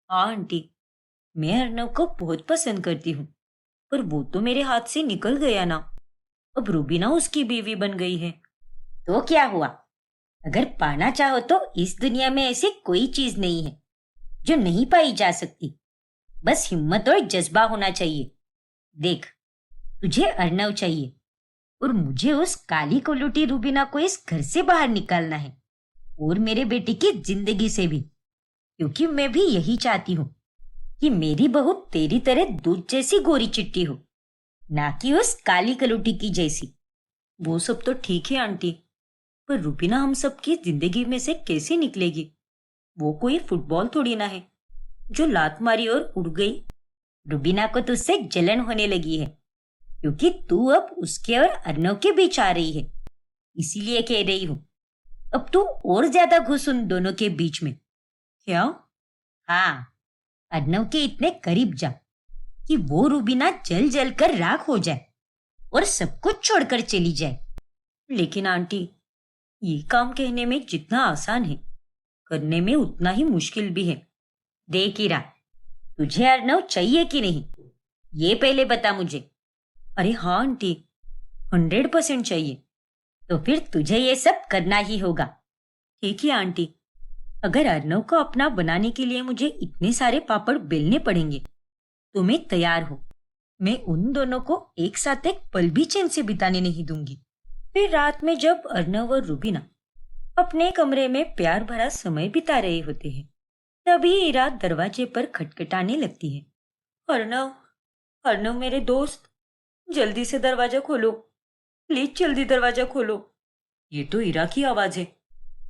हाँ आंटी, मैं अर्नव को बहुत पसंद करती हूँ, पर वो तो मेरे हाथ से निकल गया ना। अब रूबीना उसकी बीवी बन गई है। तो क्या हुआ? अगर पाना चाहो तो इस दुनिया में ऐसी कोई चीज नहीं है जो नहीं पाई जा सकती। बस हिम्मत और जज्बा होना चाहिए। देख, तुझे अर्नव चाहिए, और मुझे उस काली कोलूटी रूबीना को इस घर से बाहर निकालना है, और मेरे बेटे की जिंदगी से भी, क्योंकि मैं भी यही चाहती हूँ कि मेरी बहू तेरी तरह दूध जैसी गोरी चिट्टी हो, ना कि उस काली कलूटी की जैसी। वो सब तो ठीक है आंटी, पर रूबीना हम सबकी जिंदगी में से कैसे निकलेगी? वो कोई फुटबॉल थोड़ी ना है जो लात मारी और उड़ गई। रूबीना को तुझसे जलन होने लगी है, क्योंकि तू अब उसके और अर्नव के बीच आ रही है, इसीलिए कह रही हूँ। अब तू और ज्यादा घुस उन दोनों के बीच में। क्या? हाँ, अर्नव के इतने करीब जा कि वो रूबीना जल जल कर राख हो जाए और सब कुछ छोड़कर चली जाए। लेकिन आंटी, ये काम कहने में जितना आसान है, करने में उतना ही मुश्किल भी है। देख ईरा, तुझे अर्नव चाहिए कि नहीं, ये पहले बता मुझे। अरे हाँ आंटी, 100% चाहिए। तो फिर तुझे ये सब करना ही होगा। ठीक है आंटी, अगर अर्नव को अपना बनाने के लिए मुझे इतने सारे पापड़ बेलने पड़ेंगे तो मैं तैयार हूँ। मैं उन दोनों को एक साथ एक पल भी चैन से बिताने नहीं दूंगी। फिर रात में जब अर्नव और रूबीना अपने कमरे में प्यार भरा समय बिता रहे होते हैं, तभी ईरा दरवाजे पर खटखटाने लगती है। अर्नव, अर्नव मेरे दोस्त, जल्दी से दरवाजा खोलो, प्लीज जल्दी दरवाजा खोलो। ये तो ईरा की आवाज है।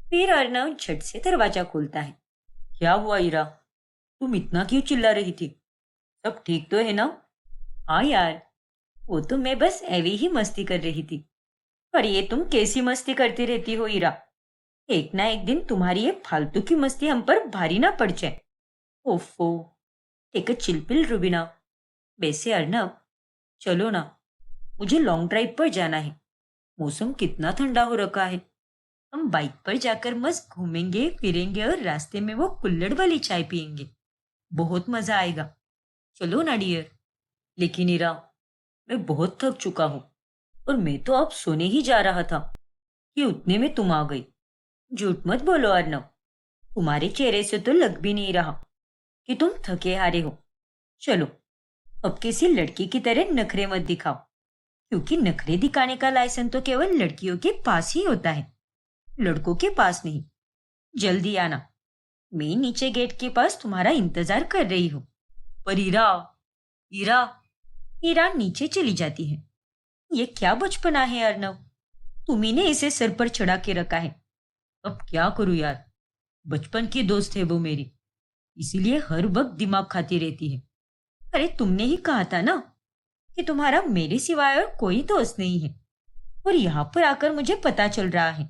फिर अर्नव झट से दरवाजा खोलता है। क्या हुआ ईरा, तुम इतना क्यों चिल्ला रही थी? सब ठीक तो है ना? हाँ यार, वो तो मैं बस ऐवी ही मस्ती कर रही थी। पर ये तुम कैसी मस्ती करती रहती हो ईरा? एक ना एक दिन तुम्हारी ये फालतू की मस्ती हम पर भारी ना पड़ जाए। ओफो, take a chill pill Rubina. वैसे अर्नव, चलो ना, मुझे लॉन्ग ड्राइव पर जाना है। मौसम कितना ठंडा हो रखा है। हम बाइक पर जाकर मस्त घूमेंगे फिरेंगे और रास्ते में वो कुल्हड़ वाली चाय पियेंगे। बहुत मजा आएगा। चलो ना डियर। लेकिन ईरा, मैं बहुत थक चुका हूँ, और मैं तो अब सोने ही जा रहा था कि उतने में तुम आ गई। झूठ मत बोलो अर्नव, तुम्हारे चेहरे से तो लग भी नहीं रहा। कि तुम थके हारे हो। चलो, अब किसी लड़की की तरह नखरे मत दिखाओ, क्योंकि नखरे दिखाने का लाइसेंस तो केवल लड़कियों के पास ही होता है, लड़कों के पास नहीं। जल्दी आना, मैं नीचे गेट के पास तुम्हारा इंतजार कर रही हूँ। पर ईरा, ईरा, ईरा नीचे चली जाती है। ये क्या बचपना है अर्नव, तुम्ही ने इसे सर पर चढ़ा के रखा है। अब क्या करूं यार, बचपन की दोस्त है वो मेरी, इसीलिए हर वक्त दिमाग खाती रहती है। अरे तुमने ही कहा था ना कि तुम्हारा मेरे सिवाय और कोई दोस्त नहीं है, और यहाँ पर आकर मुझे पता चल रहा है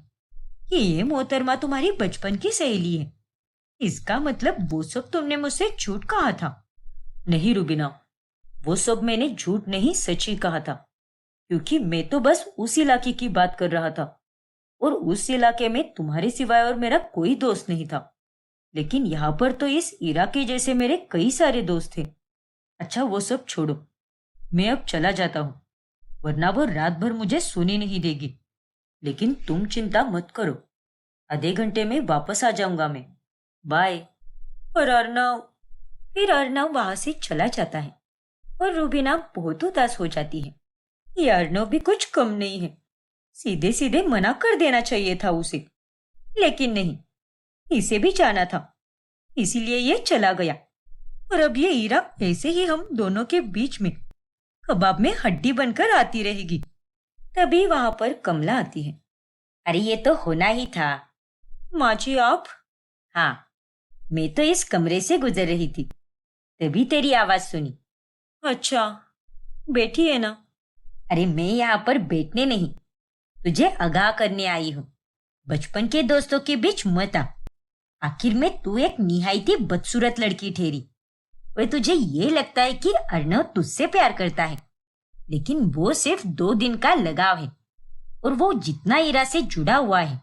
कि ये मोहतरमा तुम्हारी बचपन की सहेली है। इसका मतलब वो सब तुमने मुझसे झूठ कहा था। नहीं रुबीना, वो सब मैंने झूठ नहीं सच ही कहा था, क्योंकि मैं तो बस उस इलाके की बात कर रहा था, और उस इलाके में तुम्हारे सिवाय और मेरा कोई दोस्त नहीं था। लेकिन यहाँ पर तो इस इराके जैसे मेरे कई सारे दोस्त थे। अच्छा वो सब छोड़ो, मैं अब चला जाता हूँ, वरना वो रात भर मुझे सोने नहीं देगी। लेकिन तुम चिंता मत करो, आधे घंटे में वापस आ जाऊंगा मैं। बाय। और अर्नव, फिर अर्नव वहां से चला जाता है और रूबीना बहुत उदास हो जाती है। ये अर्नव भी कुछ कम नहीं है, सीधे सीधे मना कर देना चाहिए था उसे, लेकिन नहीं, इसे भी जाना था, इसीलिए ये चला गया। और अब ये ईरा ऐसे ही हम दोनों के बीच में कबाब में हड्डी बनकर आती रहेगी। तभी वहां पर कमला आती है। अरे ये तो होना ही था। माँ जी आप? हाँ, मैं तो इस कमरे से गुजर रही थी, तभी तेरी आवाज सुनी। अच्छा, बैठी है ना? अरे मैं यहाँ पर बैठने नहीं, तुझे आगाह करने आई हूँ। बचपन के दोस्तों के बीच मत आ। आखिर में तू एक निहायती बदसूरत लड़की ठहरी। वह तुझे ये लगता है कि अर्नव तुझसे प्यार करता है, लेकिन वो सिर्फ 2 दिन का लगाव है, और वो जितना ईरा से जुड़ा हुआ है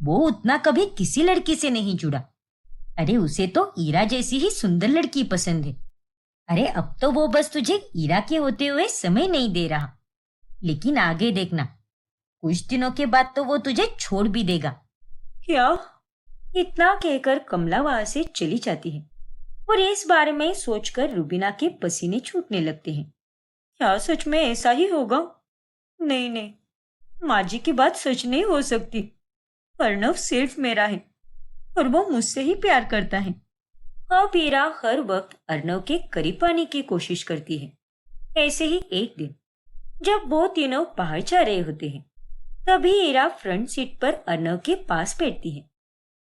वो उतना कभी किसी लड़की से नहीं जुड़ा। अरे उसे तो ईरा जैसी ही सुंदर लड़की पसंद है। अरे अब तो वो बस तुझे ईरा के होते हुए समय नहीं दे रहा, लेकिन आगे देखना, कुछ दिनों के बाद तो वो तुझे छोड़ भी देगा। क्या? इतना कहकर कमला वहां से चली जाती है, और इस बारे में सोचकर रूबीना के पसीने छूटने लगते हैं। क्या सच में ऐसा ही होगा? नहीं नहीं, माँ जी की बात सच नहीं हो सकती। अर्नव सिर्फ मेरा है, और वो मुझसे ही प्यार करता है। अब ईरा हर वक्त अर्नव के करीब आने की कोशिश करती है। ऐसे ही एक दिन जब वो तीनों बाहर जा रहे होते हैं, तभी ईरा फ्रंट सीट पर अर्नव के पास बैठती है,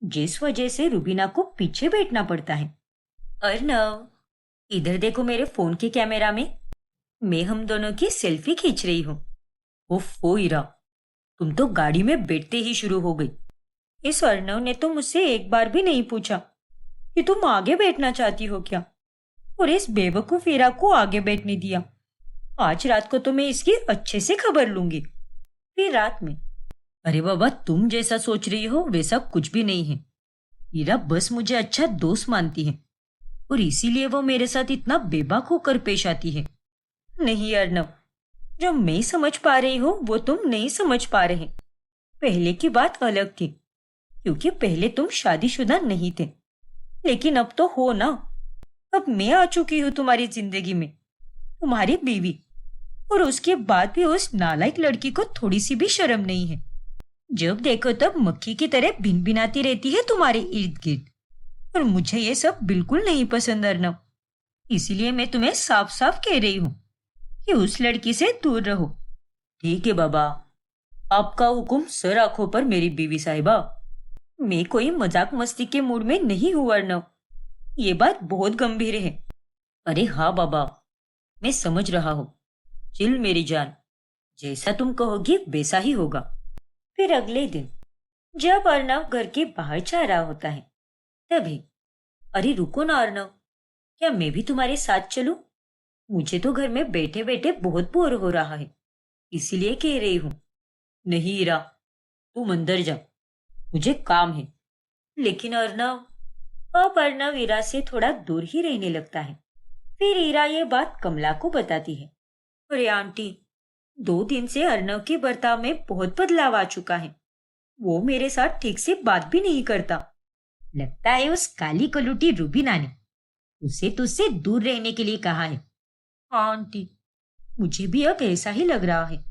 जिस वजह से रूबीना को पीछे बैठना पड़ता है। अर्नव, इधर देखो मेरे फोन के कैमरा में, मैं हम दोनों की सेल्फी खींच रही हूँ। ओफो ईरा, तुम तो गाड़ी में बैठते ही शुरू हो गई। इस अर्नव ने तो मुझसे एक बार भी नहीं पूछा कि तुम आगे बैठना चाहती हो क्या, और इस बेवकूफ ईरा को आगे बैठने दिया। आज रात को तो मैं इसकी अच्छे से खबर लूंगी। फिर रात में, अरे बाबा तुम जैसा सोच रही हो वैसा कुछ भी नहीं है। ईरा बस मुझे अच्छा दोस्त मानती है, और इसीलिए वो मेरे साथ इतना बेबाक होकर पेश आती है। नहीं अर्नव, जो मैं समझ पा रही हूँ वो तुम नहीं समझ पा रहे। पहले की बात अलग थी, क्योंकि पहले तुम शादीशुदा नहीं थे, लेकिन अब तो हो ना। अब मैं आ चुकी हूँ तुम्हारी जिंदगी में, तुम्हारी बीवी, और उसके बाद भी उस नालायक लड़की को थोड़ी सी भी शर्म नहीं है। जब देखो तब मक्खी की तरह भिनभिनाती रहती है तुम्हारे इर्द गिर्द, और मुझे ये सब बिल्कुल नहीं पसंद अर्नव। इसीलिए मैं तुम्हें साफ साफ कह रही हूँ कि उस लड़की से दूर रहो। ठीक है बाबा, आपका हुक्म सर आंखों पर मेरी बीवी साहिबा। मैं कोई मजाक मस्ती के मूड में नहीं हूँ अर्नव, ये बात बहुत गंभीर है। अरे हाँ बाबा, मैं समझ रहा हूँ। चिल मेरी जान, जैसा तुम कहोगी वैसा ही होगा। फिर अगले दिन जब अर्नव घर के बाहर जा रहा होता है, तभी, अरे रुको ना अर्नव, क्या मैं भी तुम्हारे साथ चलूं? मुझे तो घर में बैठे बैठे बहुत बोर हो रहा है, इसीलिए कह रही हूँ। नहीं ईरा, तुम अंदर जा, मुझे काम है। लेकिन अर्नव, अब अर्नव ईरा से थोड़ा दूर ही रहने लगता है। फिर ईरा ये बात कमला को बताती है। अरे आंटी, 2 दिन से अर्नव के बर्ताव में बहुत बदलाव आ चुका है। वो मेरे साथ ठीक से बात भी नहीं करता। लगता है उस काली कलूटी रूबीना ने उसे तुझसे दूर रहने के लिए कहा है। हाँ आंटी, मुझे भी अब ऐसा ही लग रहा है।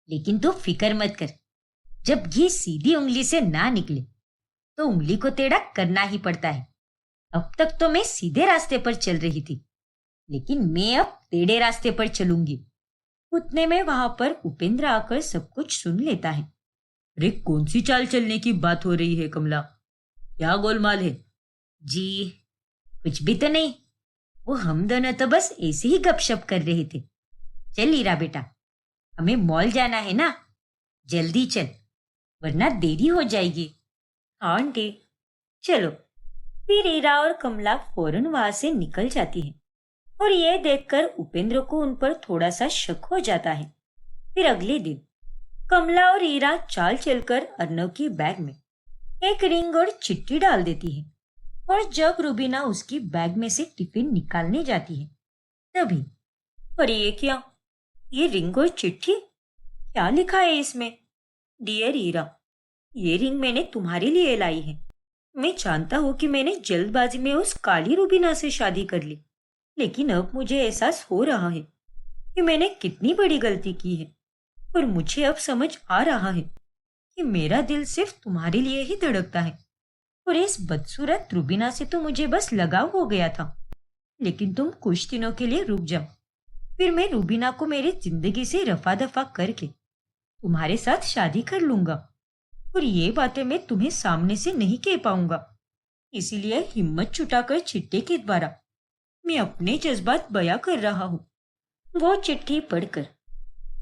लेकिन तू फिक्र मत कर, जब घी सीधी उंगली से ना निकले तो उंगली को टेढ़ा करना ही पड़ता है। अब तक तो मैं सीधे रास्ते पर चल रही थी, लेकिन मैं अब टेढ़े रास्ते पर चलूंगी। उतने में वहां पर उपेंद्र आकर सब कुछ सुन लेता है। अरे कौन सी चाल चलने की बात हो रही है कमला? क्या गोलमाल है? जी कुछ भी तो नहीं, वो हम दोनों तो बस ऐसे ही गपशप कर रहे थे। चल हीरा बेटा, हमें मॉल जाना है ना, जल्दी चल वरना देरी हो जाएगी। हाँ आंटी, चलो। फिर हीरा और कमला फौरन वहां से निकल जाती है और ये देखकर उपेंद्र को उन पर थोड़ा सा शक हो जाता है। फिर अगले दिन कमला और हीरा चाल चलकर अर्नव की बैग में एक रिंग और चिट्ठी डाल देती है। और जब रुबीना उसकी बैग में से टिफिन निकालने जाती है तभी, अरे ये क्या, ये रिंग और चिट्ठी, क्या लिखा है इसमें? डियर हीरा, ये रिंग मैंने तुम्हारे लिए लाई है। मैं जानता हूँ कि मैंने जल्दबाजी में उस काली रुबीना से शादी कर ली, लेकिन अब मुझे एहसास हो रहा है कि मैंने कितनी बड़ी गलती की है। और मुझे अब समझ आ रहा है कि मेरा दिल सिर्फ तुम्हारे लिए ही धड़कता है। और इस बदसूरत रुबीना से तो मुझे बस लगाव हो गया था, लेकिन तुम कुछ दिनों के लिए रुक जाओ, फिर मैं रुबीना को मेरी जिंदगी से रफा दफा करके तुम्हारे साथ शादी कर लूंगा। और ये बातें मैं तुम्हें सामने से नहीं कह पाऊंगा, इसीलिए हिम्मत जुटाकर चिट्ठी के द्वारा मैं अपने जज्बात बयां कर रहा हूँ। वो चिट्ठी पढ़कर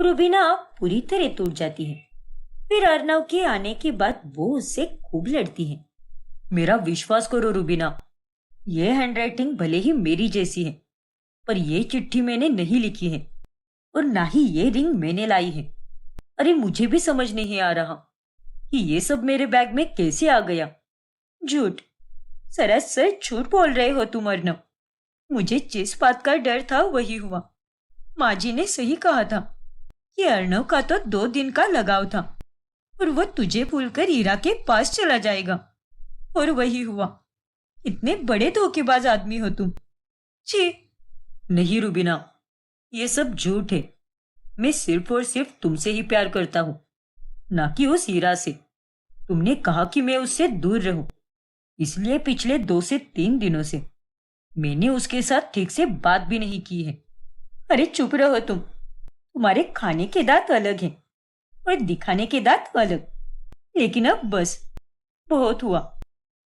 रुबीना पूरी तरह टूट जाती है। फिर अर्नव के आने के बाद वो उससे खूब लड़ती है। मेरा विश्वास करो रुबीना, ये हैंडराइटिंग भले ही मेरी जैसी है, पर ये चिट्ठी मैंने नहीं लिखी है और ना ही ये रिंग मैंने लाई है। अरे मुझे भी समझ नहीं आ रहा कि ये सब मेरे बैग में कैसे आ गया। झूठ, सरासर झूठ बोल रहे हो तुम अर्नव। मुझे जिस बात का डर था वही हुआ। माँ जी ने सही कहा था कि अर्नव का तो 2 दिन का लगाव था और वो तुझे भूलकर हीरा के पास चला जाएगा, और वही हुआ। इतने बड़े धोखेबाज आदमी हो तुम। छी। नहीं रुबीना, ये सब झूठ है। मैं सिर्फ और सिर्फ तुमसे ही प्यार करता हूँ, ना कि उस हीरा से। तुमने कहा कि मैं उससे दूर रहूं, इसलिए पिछले 2 से 3 दिनों से मैंने उसके साथ ठीक से बात भी नहीं की है। अरे चुप रहो तुम। तुम्हारे खाने के दांत अलग हैं और दिखाने के दांत अलग। लेकिन अब बस, बहुत हुआ।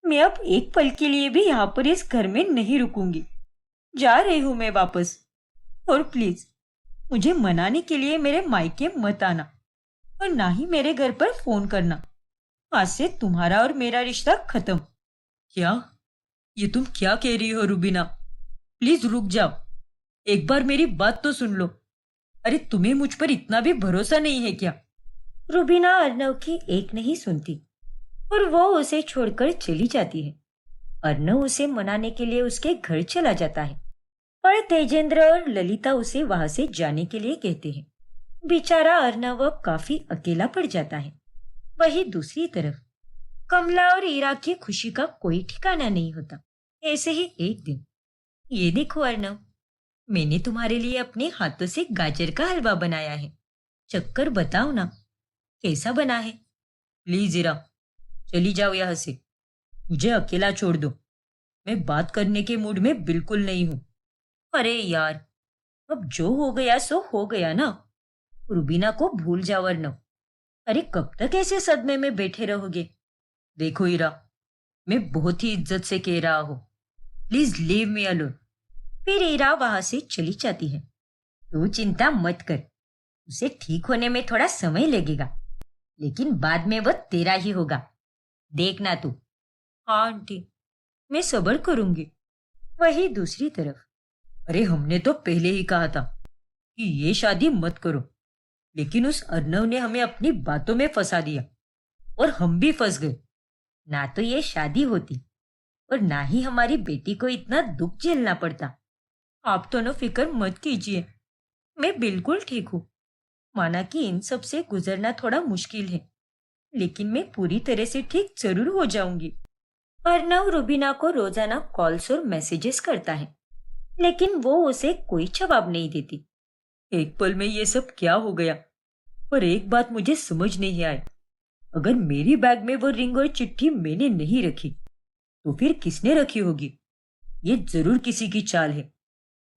मैं अब एक पल के लिए भी यहाँ पर इस घर में नहीं रुकूंगी। जा रही हूँ मैं वापस। और प्लीज मुझे मनाने के लिए मेरे मायके मत आना और ना ही मेरे घर पर फोन करना। आज से तुम्हारा और मेरा रिश्ता खत्म। क्या? ये तुम क्या कह रही हो रुबीना? प्लीज रुक जाओ, एक बार मेरी बात तो सुन लो। अरे तुम्हें मुझ पर इतना भी भरोसा नहीं है क्या? रुबीना अर्नव की एक नहीं सुनती और वो उसे छोड़कर चली जाती है। अर्नव उसे मनाने के लिए उसके घर चला जाता है, पर तेजेंद्र और ललिता उसे वहां से जाने के लिए कहते हैं। बेचारा अर्नव अब काफी अकेला पड़ जाता है। वहीं दूसरी तरफ कमला और हीरा की खुशी का कोई ठिकाना नहीं होता। ऐसे ही एक दिन, ये देखो अर्नव, मैंने तुम्हारे लिए अपने हाथों से गाजर का हलवा बनाया है। चक्कर बताओ ना, कैसा बना है? प्लीज हीरा, चली जाओ यहाँ से। मुझे अकेला छोड़ दो। मैं बात करने के मूड में बिल्कुल नहीं हूं। अरे यार, अब जो हो गया सो हो गया ना। रुबीना को भूल जाओ अर्नव। अरे कब तक ऐसे सदमे में बैठे रहोगे? देखो हीरा, मैं बहुत ही इज्जत से कह रहा हूँ, प्लीज लीव मी अलोन। फिर हीरा वहां से चली जाती है। तू चिंता मत कर, उसे ठीक होने में थोड़ा समय लगेगा, लेकिन बाद में वो तेरा ही होगा, देखना तू। हाँ आंटी, मैं सब्र करूंगी। वही दूसरी तरफ, अरे हमने तो पहले ही कहा था कि ये शादी मत करो, लेकिन उस अर्नव ने हमें अपनी बातों में फंसा दिया और हम भी फंस गए। ना तो ये शादी होती और ना ही हमारी बेटी को इतना दुख झेलना पड़ता। आप दोनों फिक्र मत कीजिए, मैं बिल्कुल ठीक हूँ। माना कि इन सब से गुजरना थोड़ा मुश्किल है, लेकिन मैं पूरी तरह से ठीक जरूर हो जाऊंगी। अर्नव रुबीना को रोजाना कॉल्स और मैसेजेस करता है, लेकिन वो उसे कोई जवाब नहीं देती। एक पल में ये सब क्या हो गया? पर एक बात मुझे समझ नहीं आई। अगर मेरी बैग में वो रिंग और चिट्ठी मैंने नहीं रखी, तो फिर किसने रखी होगी? ये जरूर किसी की चाल है,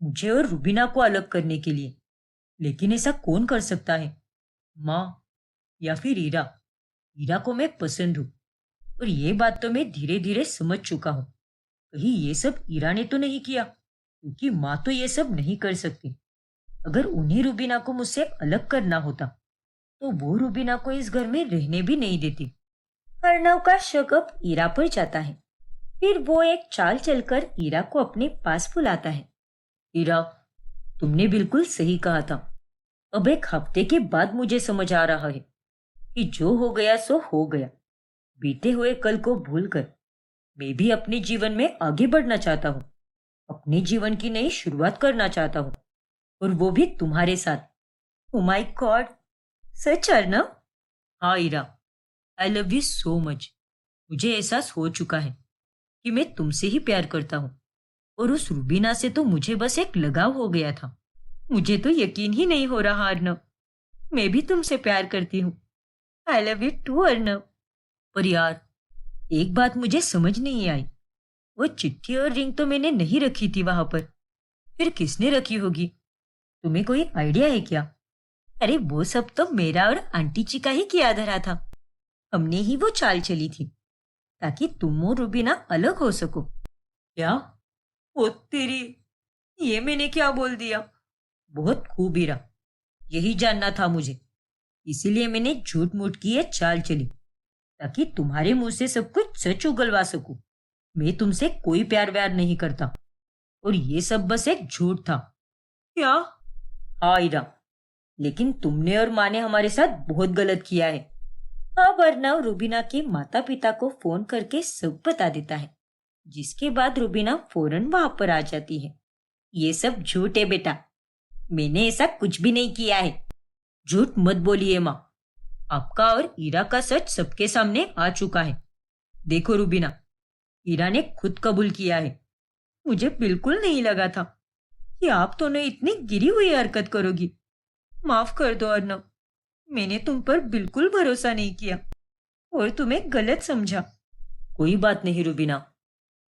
मुझे और रुबीना को अलग करने के लिए। लेकिन ऐसा कौन कर सकता है? माँ या फिर ईरा? ईरा को मैं पसंद हूँ, और ये बात तो मैं धीरे धीरे समझ चुका हूँ। कहीं ये सब ईरा ने तो नहीं किया, क्योंकि माँ तो ये सब नहीं कर सकती। अगर उन्हें रुबीना को मुझसे अलग करना होता, तो वो रुबीना को इस घर में रहने भी नहीं देती। अर्णव का शक अब ईरा पर जाता है। फिर वो एक चाल चलकर ईरा को अपने पास बुलाता है। ईरा, तुमने बिल्कुल सही कहा था। अब एक हफ्ते के बाद मुझे समझ आ रहा है कि जो हो गया सो हो गया। बीते हुए कल को भूलकर मैं भी अपने जीवन में आगे बढ़ना चाहता हूँ, अपने जीवन की नई शुरुआत करना चाहता हूँ, और वो भी तुम्हारे साथ। ओ माय गॉड, सच अर्णव? हाँ Ira, I love you so much. मुझे एहसास हो चुका है कि मैं तुमसे ही प्यार करता हूँ, और उस रुबीना से तो मुझे बस एक लगाव हो गया था। मुझे तो यकीन ही नहीं हो रहा अर्णव, मैं भी तुमसे प्यार करती हूँ। I love you too Arnav. पर यार, एक बात मुझे समझ नहीं आई। वो चिट्ठी और रिंग तो मैंने नहीं रखी थी वहां पर, फिर किसने रखी होगी? तुम्हें कोई आइडिया है क्या? अरे वो सब तो मेरा और आंटी जी का ही किया धरा था। हमने ही वो चाल चली थी ताकि तुम और रुबीना अलग हो सको। क्या? ओ तेरी, ये मैंने क्या बोल दिया? बहुत खूब हीरा, यही जानना था मुझे। इसीलिए मैंने झूठ मूठ की ये चाल चली, ताकि तुम्हारे मुंह से सब कुछ सच उगलवा सकूं। मैं तुमसे कोई प्यार व्यार नहीं करता, और ये सब बस एक झूठ था। क्या? हाँ हीरा, लेकिन तुमने और माँ ने हमारे साथ बहुत गलत किया है। अब अर्णव रुबीना के माता पिता को फोन करके सब बता देता है, जिसके बाद रुबीना फौरन वहां पर आ जाती है। ये सब झूठ है बेटा, मैंने ऐसा कुछ भी नहीं किया है। झूठ मत बोलिए माँ, आपका और ईरा का सच सबके सामने आ चुका है। देखो रुबीना, ईरा ने खुद कबूल किया है। मुझे बिल्कुल नहीं लगा था कि आप दोनों इतनी गिरी हुई हरकत करोगी। माफ कर दो अर्णव, मैंने तुम पर बिल्कुल भरोसा नहीं किया और तुम्हें गलत समझा। कोई बात नहीं रुबीना,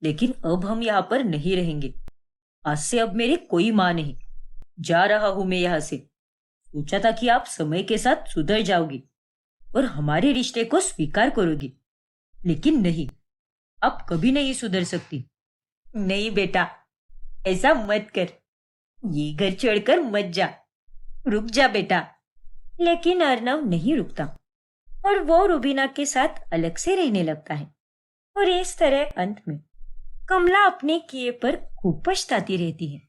लेकिन अब हम यहाँ पर नहीं रहेंगे। आज से अब मेरी कोई माँ नहीं। जा रहा हूं मैं यहाँ से। सोचा था कि आप समय के साथ सुधर जाओगी और हमारे रिश्ते को स्वीकार करोगी, लेकिन नहीं, आप कभी नहीं सुधर सकती। नहीं बेटा, ऐसा मत कर। ये घर छोड़कर मत जा। रुक जा बेटा। लेकिन अर्णव नहीं रुकता और वो रुबीना के साथ अलग से रहने लगता है। और इस तरह अंत में कमला अपने किए पर खूब पछताती रहती है।